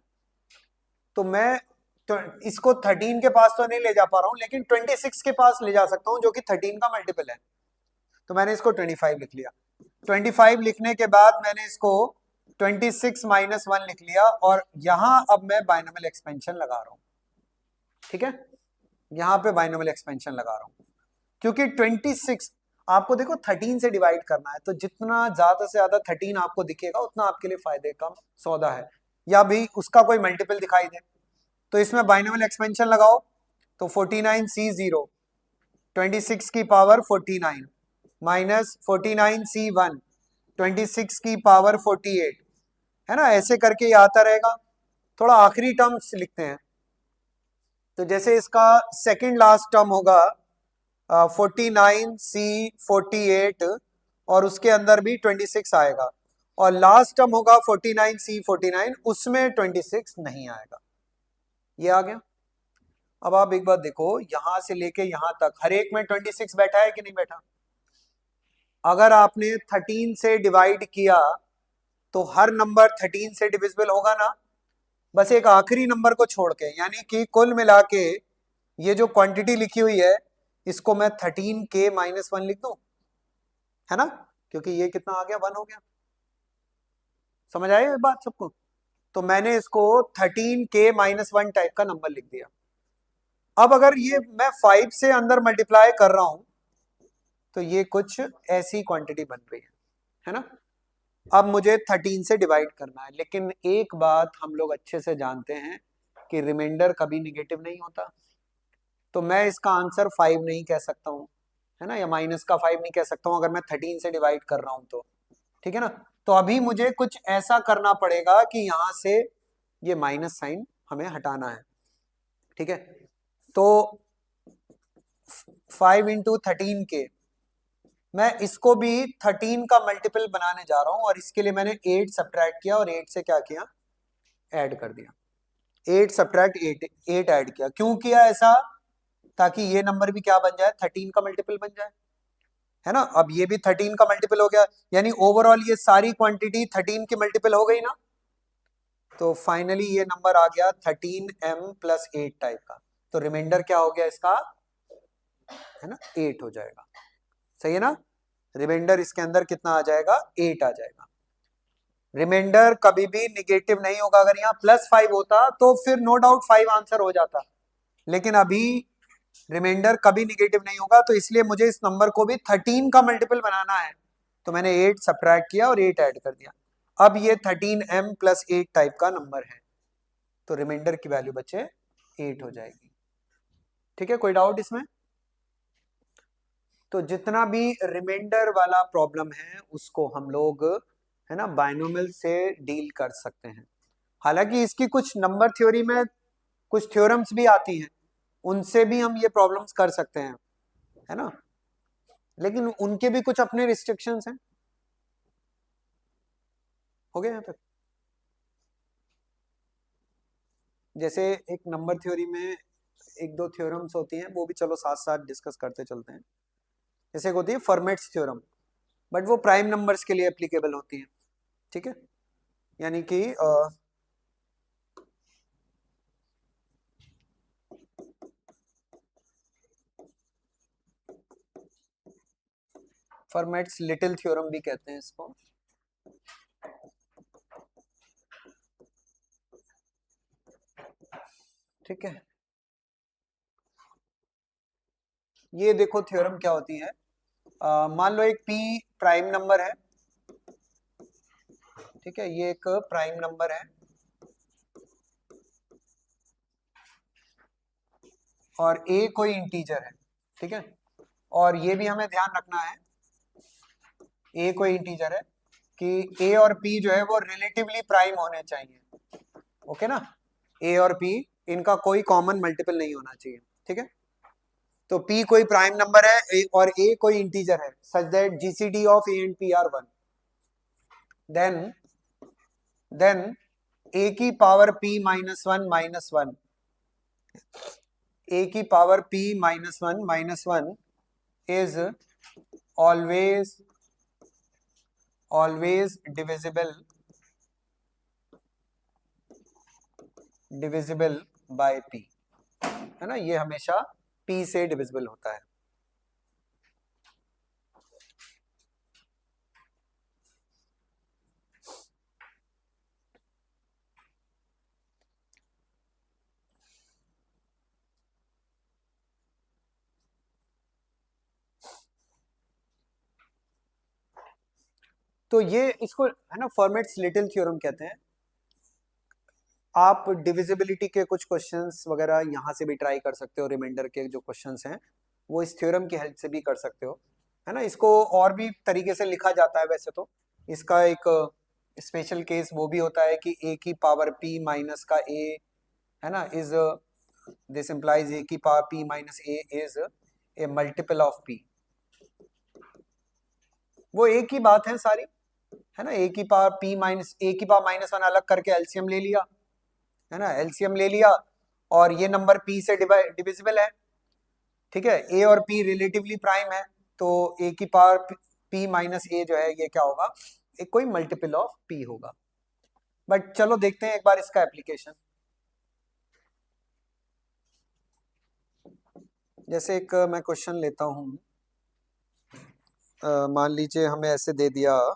तो मैं तो इसको 13 के पास तो नहीं ले जा पा रहा हूं, लेकिन 26 के पास ले जा सकता हूं जो कि 13 का मल्टीपल है। तो मैंने इसको 25 लिख लिया। 25 लिखने के बाद मैंने इसको 26 माइनस 1 लिख लिया, और यहां अब मैं बाइनोमियल एक्सपेंशन लगा रहा हूं। ठीक है, यहां पे बाइनोमियल एक्सपेंशन लगा रहा हूं क्योंकि 26 आपको देखो 13 से डिवाइड करना है, तो जितना ज्यादा से ज्यादा 13 आपको दिखेगा उतना आपके लिए फायदे का सौदा है, या भी उसका कोई मल्टीपल दिखाई दे। तो इसमें बाइनोमियल एक्सपेंशन लगाओ, तो 49C0 26 की पावर 49 माइनस 49C1 26 की पावर 48, है ना, ऐसे करके ये आता रहेगा। थोड़ा आखिरी टर्म्स लिखते हैं, तो जैसे इसका सेकंड लास्ट टर्म होगा 49C48, और उसके अंदर भी 26 आएगा, और लास्ट टर्म होगा 49C49, उसमें 26 नहीं आएगा। ये आ गया। अब आप एक बात देखो, यहां से लेके यहां तक हर एक में 26 बैठा है कि नहीं बैठा? अगर आपने 13 से डिवाइड किया तो हर नंबर 13 से डिविजिबल होगा ना, बस एक आखिरी नंबर को छोड़ के, यानी कि कुल मिला के ये जो क्वांटिटी लिखी हुई है इसको मैं 13K-1 लिख दूं, है ना, क्योंकि ये कितना आ गया, 1 हो गया। समझ आए ये बात सबको? तो मैंने इसको 13K-1 टाइप का नंबर लिख दिया। अब अगर ये मैं 5 से अंदर मल्टीप्लाई कर रहा हूं तो ये कुछ ऐसी क्वांटिटी बन रही है ना। अब मुझे 13 से डिवाइड करना है, लेकिन एक बात हम लोग अच्छे से जानते हैं कि रिमाइंडर कभी निगेटिव नहीं होता, तो मैं इसका आंसर 5 नहीं कह सकता हूँ, है ना, या माइनस का 5 नहीं कह सकता हूँ अगर मैं 13 से डिवाइड कर रहा हूँ तो। ठीक है ना, तो अभी मुझे कुछ ऐसा करना पड़ेगा कि यहां से ये माइनस साइन हमें हटाना है। ठीक है, तो 5 × 13K, मैं इसको भी 13 का मल्टीपल बनाने जा रहा हूं, और इसके लिए मैंने 8 सब्ट्रैक्ट किया, और 8 से क्या किया, ऐड कर दिया। 8 सब्ट्रैक्ट 8, 8 ऐड किया। क्यों किया ऐसा? ताकि ये नंबर भी क्या बन जाए, 13 का मल्टीपल बन जाए, है ना। अब ये भी 13 का मल्टीपल हो गया, यानी ओवरऑल ये सारी क्वांटिटी 13 की मल्टीपल हो गई ना। तो फाइनली ये नंबर आ गया 13m+8 टाइप का। तो रिमाइंडर क्या हो गया इसका, है ना, 8 हो जाएगा। सही है ना, रिमाइंडर इसके अंदर कितना आ जाएगा, 8 आ जाएगा। रिमाइंडर कभी भी निगेटिव नहीं होगा। अगर यहाँ +5 होता तो फिर नो डाउट 5 आंसर हो जाता, लेकिन अभी रिमाइंडर कभी निगेटिव नहीं होगा, तो इसलिए मुझे इस नंबर को भी 13 का मल्टीपल बनाना है। तो मैंने 8 सब्ट्रैक्ट किया और 8 ऐड कर दिया। अब ये 13m+8 टाइप का नंबर है, तो रिमाइंडर की वैल्यू बच्चे 8 हो जाएगी। ठीक है, कोई डाउट इसमें? तो जितना भी रिमाइंडर वाला प्रॉब्लम है उसको हम लोग, है ना, बायनोमियल से डील कर सकते हैं। हालांकि इसकी कुछ नंबर थ्योरी में कुछ थ्योरम्स भी आती हैं, उनसे भी हम ये प्रॉब्लम्स कर सकते हैं, है ना, लेकिन उनके भी कुछ अपने रिस्ट्रिक्शंस हैं। हो गया यहाँ तक? जैसे एक नंबर थ्योरी में एक दो थ्योरम्स होती हैं, वो भी चलो साथ साथ डिस्कस करते चलते हैं। जैसे एक होती है फर्मेट्स थ्योरम, बट वो प्राइम नंबर्स के लिए एप्लीकेबल होती है। ठीक है, यानी कि फर्मेट्स लिटिल थ्योरम भी कहते हैं इसको। ठीक है, ये देखो थ्योरम क्या होती है। मान लो एक p प्राइम नंबर है। ठीक है, ये एक प्राइम नंबर है और a कोई इंटीजर है। ठीक है, और ये भी हमें ध्यान रखना है, a कोई इंटीजर है, कि a और p जो है वो रिलेटिवली प्राइम होने चाहिए। ओके ना, a और p इनका कोई कॉमन मल्टीपल नहीं होना चाहिए। ठीक है, तो p कोई प्राइम नंबर है और a कोई इंटीजर है, such that GCD of a and p are 1, then a की पावर p-1 a की power p-1 is always divisible by p, है ना, ये हमेशा p से डिविजिबल होता है। तो ये इसको, है ना, फॉर्मेट्स लिटिल थ्योरम कहते हैं। आप डिविजिबिलिटी के कुछ क्वेश्चंस वगैरह यहाँ से भी ट्राई कर सकते हो, रिमाइंडर के जो क्वेश्चंस हैं वो इस थ्योरम की हेल्प से भी कर सकते हो, है ना। इसको और भी तरीके से लिखा जाता है वैसे तो। इसका एक स्पेशल केस वो भी होता है कि a की पावर p माइनस का a, है ना, इज दिस इम्प्लाइज a की power p minus a is a multiple of p। वो एक ही बात है सारी, है ना। a की पावर p माइनस a की पावर -1 अलग करके एलसीएम ले लिया, है ना, एलसीएम ले लिया, और ये नंबर p से डिविजिबल है। ठीक है, a और p रिलेटिवली प्राइम है, तो a की पावर p माइनस a जो है ये क्या होगा, एक कोई मल्टीपल ऑफ p होगा। बट चलो देखते हैं एक बार इसका एप्लीकेशन। जैसे एक मैं क्वेश्चन लेता हूं, मान लीजिए हमें ऐसे दे दिया,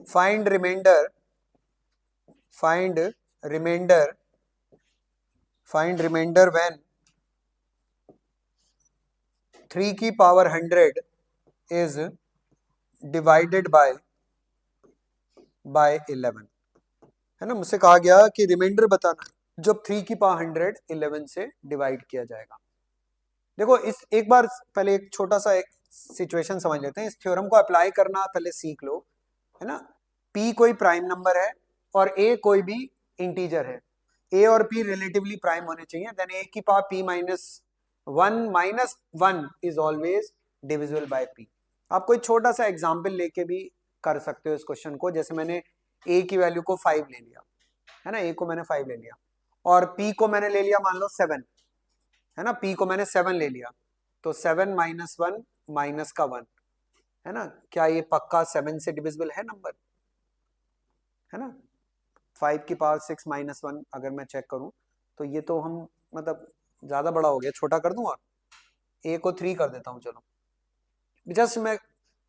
find remainder find remainder find remainder when 3 की पावर 100 इज डिवाइडेड बाय 11, है ना। मुझसे कहा गया कि रिमाइंडर बताना जब 3 की पावर 100 11 से डिवाइड किया जाएगा। देखो, इस एक बार पहले एक छोटा सा एक सिचुएशन समझ लेते हैं, इस थ्योरम को अप्लाई करना पहले सीख लो, है ना। p कोई प्राइम नंबर है और a कोई भी इंटीजर है, a और p रिलेटिवली प्राइम होने चाहिए, देन a की power p-1 is always divisible by p। आप कोई छोटा सा एग्जांपल लेके भी कर सकते हो इस क्वेश्चन को। जैसे मैंने a की वैल्यू को 5 ले लिया, है ना, a को मैंने 5 ले लिया, और p को मैंने ले लिया मान लो 7, है ना, p को मैंने 7 ले लिया, तो 7 - 1 माइनस का 1, है ना? क्या ये पक्का 7 से डिविजिबल है नंबर, है ना? 5 की पावर 6 - 1 अगर मैं चेक करूं तो ये तो हम मतलब ज्यादा बड़ा हो गया, छोटा कर दूं और ए को 3 कर देता हूं, चलो जस्ट मैं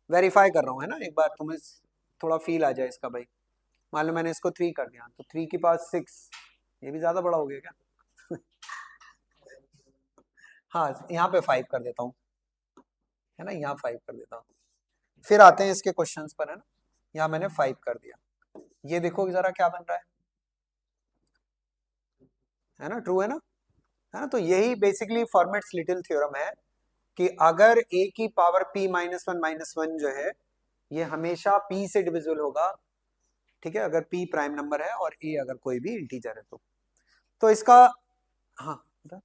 वेरीफाई कर रहा हूँ, है ना? एक बार तुम्हें थोड़ा फील आ जाए इसका भाई। मान लो मैंने इसको 3 कर दिया तो 3 की पावर 6, ये भी ज्यादा बड़ा हो गया क्या? हाँ, यहाँ पे 5 कर देता हूँ, है ना? यहाँ 5 कर देता हूँ। फिर आते हैं इसके क्वेश्चंस पर, है ना? यहाँ मैंने 5 कर दिया, ये देखो जरा क्या बन रहा है ना? ट्रू है ना? तो यही बेसिकली फॉर्मेट्स लिटिल थ्योरम है कि अगर a की पावर p -1 जो है ये हमेशा p से डिविजिबल होगा, ठीक है? अगर p प्राइम नंबर है और a अगर कोई भी इंटीजर है तो इसका, हाँ बता।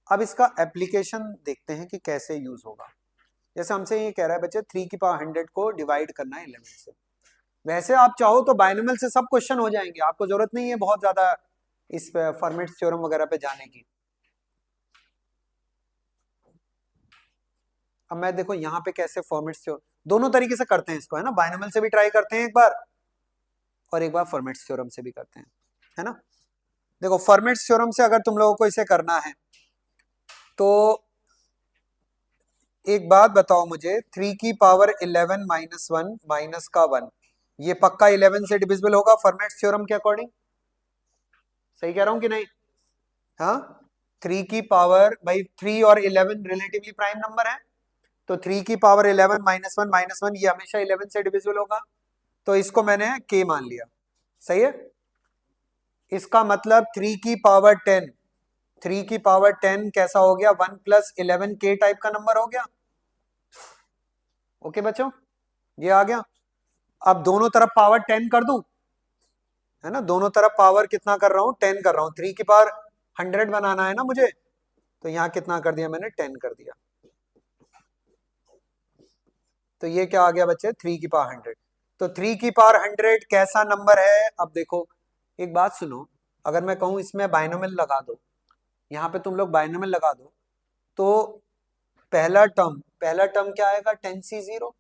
अब इसका एप्लीकेशन देखते हैं कि कैसे यूज होगा। जैसे हमसे ये कह रहा है बच्चे 3 की पावर 100 को डिवाइड करना है 11 से। वैसे आप चाहो तो बाइनोमियल से सब क्वेश्चन हो जाएंगे, आपको जरूरत नहीं है बहुत ज्यादा इस फॉर्मेट थ्योरम वगैरह पे जाने की। अब मैं देखो यहाँ पे कैसे फॉर्मेट थ्योरम, दोनों तरीके से करते हैं इसको, है ना? बाइनोमियल से भी ट्राई करते हैं एक बार और एक बार फॉर्मेट थ्योरम से भी करते हैं, है ना? देखो फॉर्मेट थ्योरम से अगर तुम लोगों को इसे करना है तो एक बात बताओ मुझे, 3 की पावर 11 - 1 माइनस का 1, ये पक्का 11 से डिविजिबल होगा फॉर्मेट थ्योरम के अकॉर्डिंग? सही कह रहा हूं कि नहीं? हाँ, 3 की पावर, भाई 3 और 11 रिलेटिवली प्राइम नंबर है, तो 3 की पावर 11 - 1 ये हमेशा 11 से डिविजिबल होगा, तो इसको मैंने k मान लिया, सही है? इसका मतलब 3 की पावर 10, 3 की पावर 10 कैसा हो गया? 1 + 11 k टाइप का नंबर हो गया। ओके बच्चों, ये आ गया। अब दोनों तरफ पावर 10 कर दूं, है ना? दोनों तरफ पावर कितना कर रहा हूं? 10 कर रहा हूं। 3 की पावर 100 बनाना है ना मुझे, तो यहां कितना कर दिया मैंने? 10 कर दिया। तो ये क्या आ गया बच्चे? 3 की पावर 100। तो 3 की पावर 100 कैसा नंबर है? अब देखो एक बात सुनो, अगर मैं कहूं इसमें बाइनोमियल लगा दो, यहाँ पे तुम लोग बाइनोमियल लगा दो, तो पहला टर्म क्या आएगा? 10c0,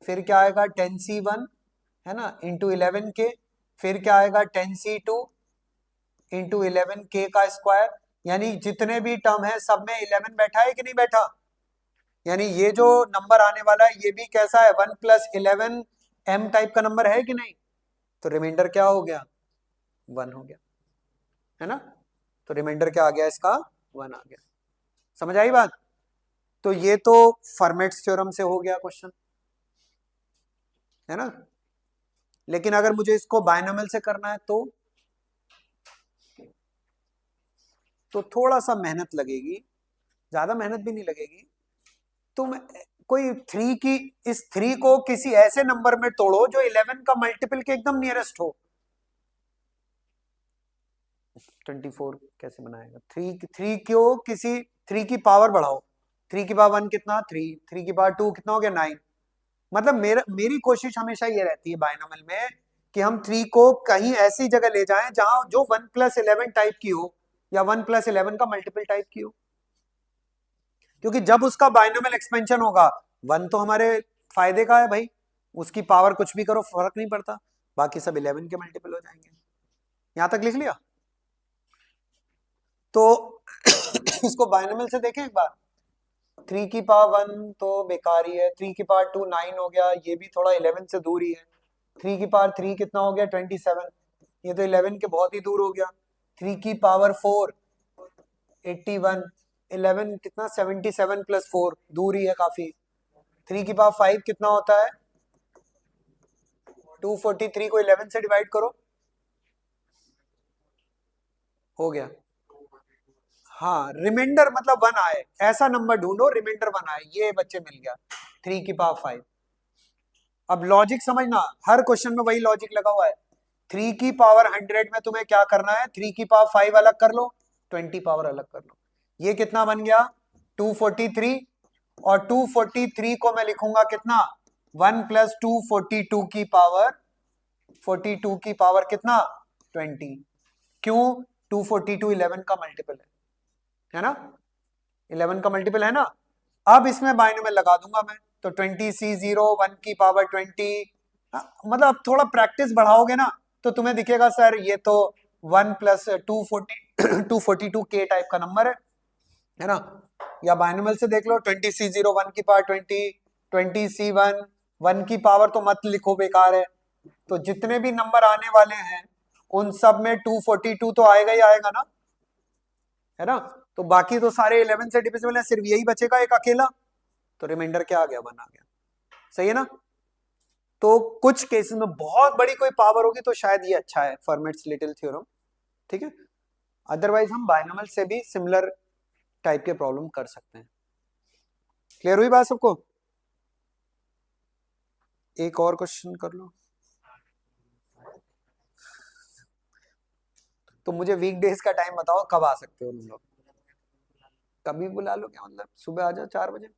फिर क्या आएगा? 10c1, है ना? इंटू 11k, फिर क्या आएगा? 10c2 इंटू 11k का स्क्वायर। यानी जितने भी टर्म है सब में 11 बैठा है कि नहीं बैठा? यानी ये जो नंबर आने वाला है ये भी कैसा है? 1 + 11 m टाइप का नंबर है कि नहीं? तो रिमाइंडर क्या हो गया? 1 हो गया, है ना? तो रिमाइंडर क्या आ गया इसका? 1 आ गया। समझ आई बात? तो ये तो फॉर्मेट्स थ्योरम से हो गया क्वेश्चन, है ना? लेकिन अगर मुझे इसको बाइनोमियल से करना है तो थोड़ा सा मेहनत लगेगी, ज्यादा मेहनत भी नहीं लगेगी। तुम कोई 3 की, इस 3 को किसी ऐसे नंबर में तोड़ो जो 11 का मल्टीपल के एकदम नियरेस्ट हो। 24 कैसे बनाएगा? 3 को किसी 3 की पावर बढ़ाओ, 3 की पावर 1 कितना? 3, 3 की पावर 2 कितना हो गया? 9। मतलब मेरी कोशिश हमेशा ये रहती है बाइनोमियल में कि हम 3 को कहीं ऐसी जगह ले जाएं जहां जो 1 + 11 टाइप की हो या 1 + 11 का मल्टीपल टाइप की हो, क्योंकि जब उसका बाइनोमियल एक्सपेंशन होगा 1 तो हमारे फायदे का है भाई, उसकी पावर कुछ भी करो फर्क नहीं पड़ता, बाकी सब 11 के मल्टीपल हो जाएंगे। यहां तक लिख लिया? तो इसको बाइनोमियल से देखें एक बार। 3 की पावर 1 तो बेकार ही है, 3 की पावर 2 9 हो गया, ये भी थोड़ा 11 से दूर ही है। 3 की पावर 3 कितना हो गया? 27, ये तो 11 के बहुत ही दूर हो गया। 3 की पावर 4 81, 11 कितना? 77 + 4, दूर ही है काफी। 3 की पावर 5 कितना होता है? 243 को 11 से डिवाइड करो, हो गया। हाँ, रिमाइंडर मतलब 1 आए, ऐसा नंबर ढूंढो रिमाइंडर 1 आए, ये बच्चे मिल गया 3 की पावर 5। अब लॉजिक समझना, हर क्वेश्चन में वही लॉजिक लगा हुआ है। 3 की पावर 100 में तुम्हें क्या करना है? 3 की पावर 5 अलग कर लो, 20 पावर अलग कर लो, ये कितना बन गया? 243। और 243 को मैं लिखूंगा कितना? 1 + 242 की पावर 42 की पावर कितना? 20। क्यों? 242 11 का मल्टीपल है ना? 11 का मल्टीपल है ना? अब इसमें बाइनोमियल लगा दूंगा मैं, तो 20C0 1 की पावर 20, मतलब अब थोड़ा प्रैक्टिस बढ़ाओगे ना तो तुम्हें दिखेगा सर ये तो 1 + 240 242K टाइप का नंबर है ना। या बाइनोमियल से देख लो, 20C0 1 की पावर 20, 20C1 1 की पावर तो मत लिखो, बेकार है। तो जितने भी नंबर आने वाले हैं उन सब में 242 तो आएगा ही आएगा ना, है ना। तो बाकी तो सारे 11 से डिविजिबल है, सिर्फ यही बचेगा एक अकेला, तो रिमाइंडर क्या आ गया, 1 आ गया। सही है ना। तो कुछ केसेस में बहुत बड़ी कोई पावर होगी तो शायद ये अच्छा है, फर्मेट्स लिटिल थ्योरम, ठीक है। अदरवाइज हम बाइनोमियल से भी सिमिलर टाइप के प्रॉब्लम कर सकते हैं। क्लियर हुई बात सबको? एक और क्वेश्चन कर लो। तो मुझे वीकडेज का टाइम बताओ, कब आ सकते हो तुम लोग? कभी बुला लो, क्या मतलब, सुबह आ जाओ 4 बजे।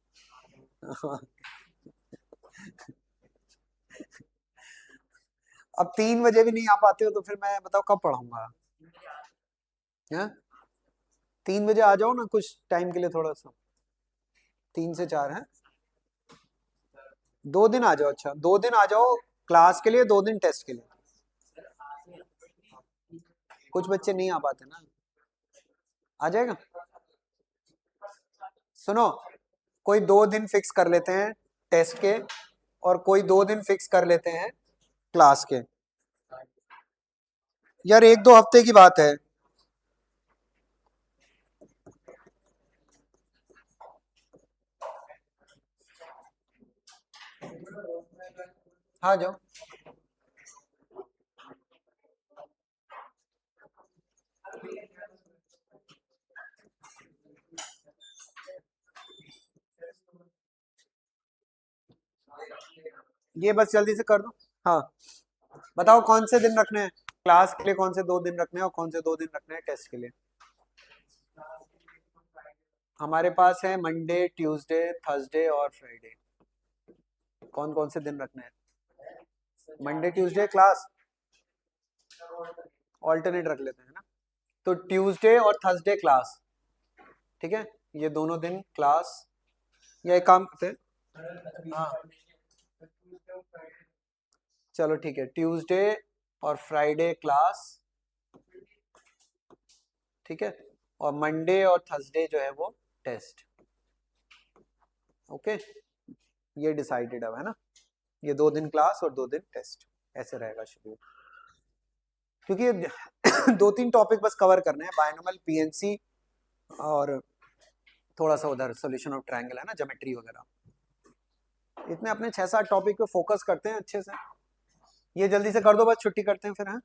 अब 3 बजे भी नहीं आ पाते हो तो फिर मैं बताओ कब पढ़ाऊंगा? हैं? 3 बजे आ जाओ ना कुछ टाइम के लिए, थोड़ा सा, 3 से 4 है। 2 दिन आ जाओ, अच्छा 2 दिन आ जाओ क्लास के लिए, 2 दिन टेस्ट के लिए। कुछ बच्चे नहीं आ पाते ना, आ जाएगा। सुनो, कोई 2 दिन फिक्स कर लेते हैं टेस्ट के, और कोई 2 दिन फिक्स कर लेते हैं क्लास के। यार 1-2 हफ्ते की बात है। हाँ जाओ। ये बस जल्दी से कर दो। हाँ, बताओ कौन से दिन रखने हैं क्लास के लिए, कौन से 2 दिन रखने हैं और कौन से 2 दिन रखने हैं टेस्ट के लिए। हमारे पास है मंडे, ट्यूसडे, थर्सडे और फ्राइडे। कौन कौन से दिन रखने हैं? मंडे ट्यूसडे क्लास ऑल्टरनेट रख लेते हैं ना। तो ट्यूसडे और थर्सडे क्लास, ठीक है, ये दोनों दिन क्लास। या एक काम करते हैं, हाँ चलो ठीक है, ट्यूसडे और फ्राइडे क्लास, ठीक है, और मंडे और थर्सडे जो है वो टेस्ट। ओके, ये डिसाइडेड अब है ना, ये 2 दिन क्लास और 2 दिन टेस्ट, ऐसे रहेगा शेड्यूल। क्योंकि 2-3 टॉपिक बस कवर करने हैं, बायनोमियल, पीएनसी, और थोड़ा सा उधर सॉल्यूशन ऑफ ट्रायंगल है ना, ज्योमेट्री वगैरह। इतने अपने 6-7 टॉपिक पे फोकस करते हैं अच्छे से। ये जल्दी से कर दो, बस छुट्टी करते हैं फिर, हैं।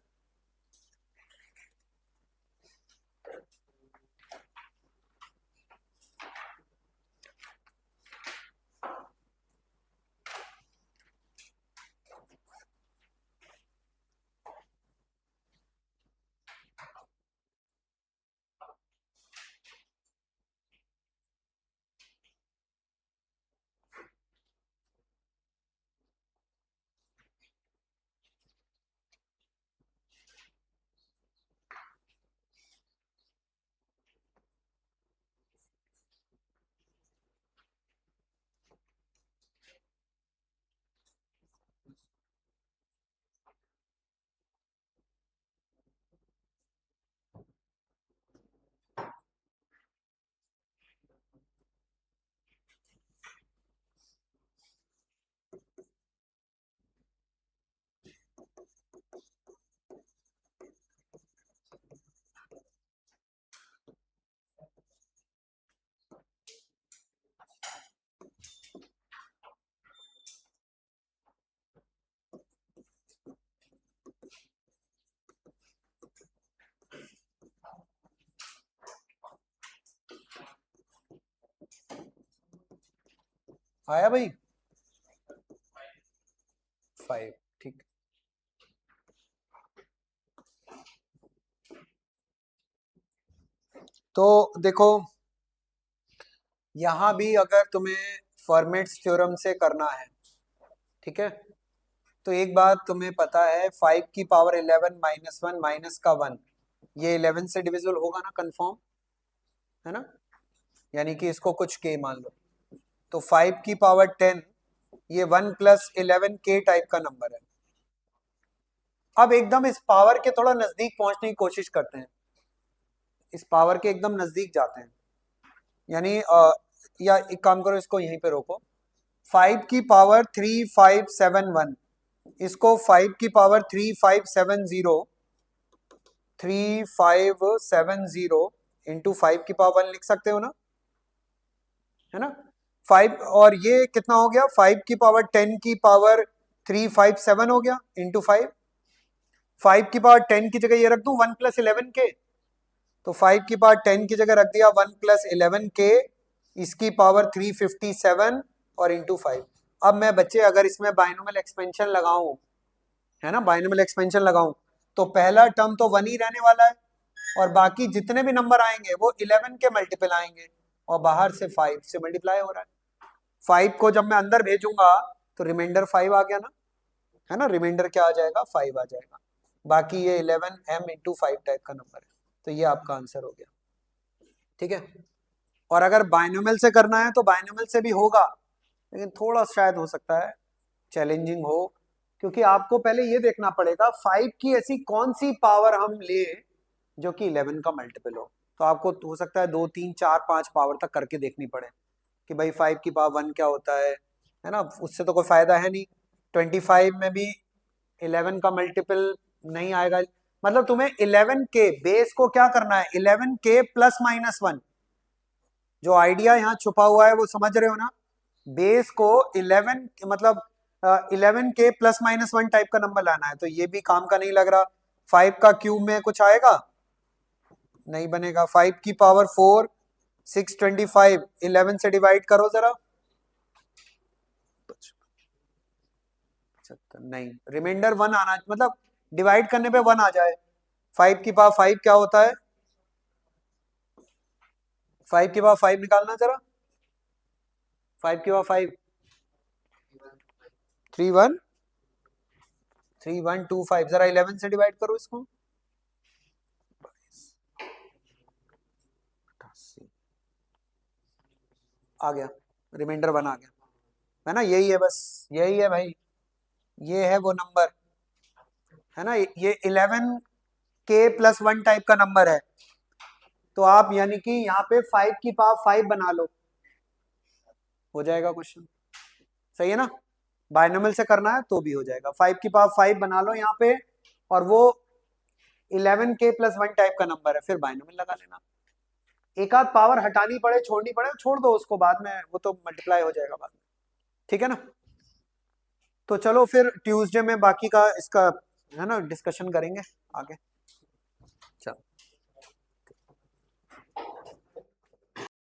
आया भाई 5, ठीक। तो देखो, यहां भी अगर तुम्हें फॉर्मेट्स थ्योरम से करना है, ठीक है, तो एक बात तुम्हें पता है, 5 की पावर 11 -1 -1, ये 11 से डिविजिबल होगा ना, कंफर्म है ना। यानी कि इसको कुछ के मान लो, तो 5 की पावर 10 ये 1 प्लस 11k टाइप का नंबर है। अब एकदम इस पावर के थोड़ा नजदीक पहुंचने की कोशिश करते हैं, इस पावर के एकदम नजदीक जाते हैं, यानी या एक काम करो, इसको यहीं पे रोको। 5 की पावर 3571, इसको 5 की पावर 3570 इंटू 5 की पावर 1 लिख सकते हो ना, है ना। 5 और ये कितना हो गया, 5 की पावर 10 की पावर 357 हो गया इंटू 5। 5 की पावर 10 की जगह ये रख दूं 1 प्लस 11k, तो 5 की पावर 10 की जगह रख दिया 1 प्लस 11k, इसकी पावर 357 और इंटू 5। अब मैं बच्चे अगर इसमें बाइनोमियल एक्सपेंशन लगाऊं, है ना, बाइनोमियल एक्सपेंशन लगाऊं, तो पहला टर्म तो 1 ही रहने वाला है और बाकी जितने भी नंबर आएंगे वो 11 के मल्टीपल आएंगे और बाहर से 5 से मल्टीप्लाई हो रहा है। 5 को जब मैं अंदर भेजूंगा तो रिमाइंडर 5 आ गया ना, है ना, रिमाइंडर क्या आ जाएगा, 5 आ जाएगा। बाकी ये 11m इंटू 5 टाइप का नंबर है, तो ये आपका आंसर हो गया। ठीक है, और अगर बाइनोमियल से करना है तो बाइनोमियल से भी होगा, लेकिन थोड़ा शायद हो सकता है चैलेंजिंग हो, क्योंकि आपको पहले ये देखना पड़ेगा 5 की ऐसी कौन सी पावर हम ले जो कि 11 का मल्टीपल हो। तो आपको हो सकता है 2 3 4 5 पावर तक करके देखनी पड़े कि भाई 5 की पावर 1 क्या होता है ना, उससे तो कोई फायदा है नहीं। 25 में भी 11 का मल्टीपल नहीं आएगा, मतलब तुम्हें 11 के बेस को क्या करना है, 11 के प्लस माइनस 1। जो आइडिया यहाँ छुपा हुआ है वो समझ रहे हो ना, बेस को 11 मतलब 11 के प्लस माइनस 1 टाइप का नंबर लाना है, तो ये भी काम का नहीं लग रहा। 5 का क्यूब में कुछ आएगा, नहीं बनेगा। 5 की पावर 4 625, 11 से डिवाइड करो जरा, नहीं, रिमाइंडर 1 आना, मतलब डिवाइड करने पे 1 आ जाए। 5 की पावर 5 क्या होता है, 5 की पावर 5 निकालना जरा, 5 की पावर 5 3125, जरा 11 से डिवाइड करो इसको, आ गया, रिमाइंडर 1 आ गया, है ना, यही है, बस यही है भाई, ये है वो नंबर, है ना, ये 11 के प्लस 1 टाइप का नंबर है। तो आप यानी कि यहाँ पे 5 की पावर 5 बना लो, हो जाएगा क्वेश्चन, सही है ना। बाइनोमियल से करना है तो भी हो जाएगा, 5 की पावर 5 बना लो यहाँ पे, और वो 11 के प्लस 1 टाइप का नंबर है, फिर बाइनोमियल लगा लेना। एक आध पावर हटानी पड़े छोड़नी पड़े छोड़ दो उसको, बाद में वो तो मल्टीप्लाई हो जाएगा बाद में, ठीक है ना। तो चलो फिर ट्यूसडे में बाकी का इसका, है ना, डिस्कशन करेंगे आगे।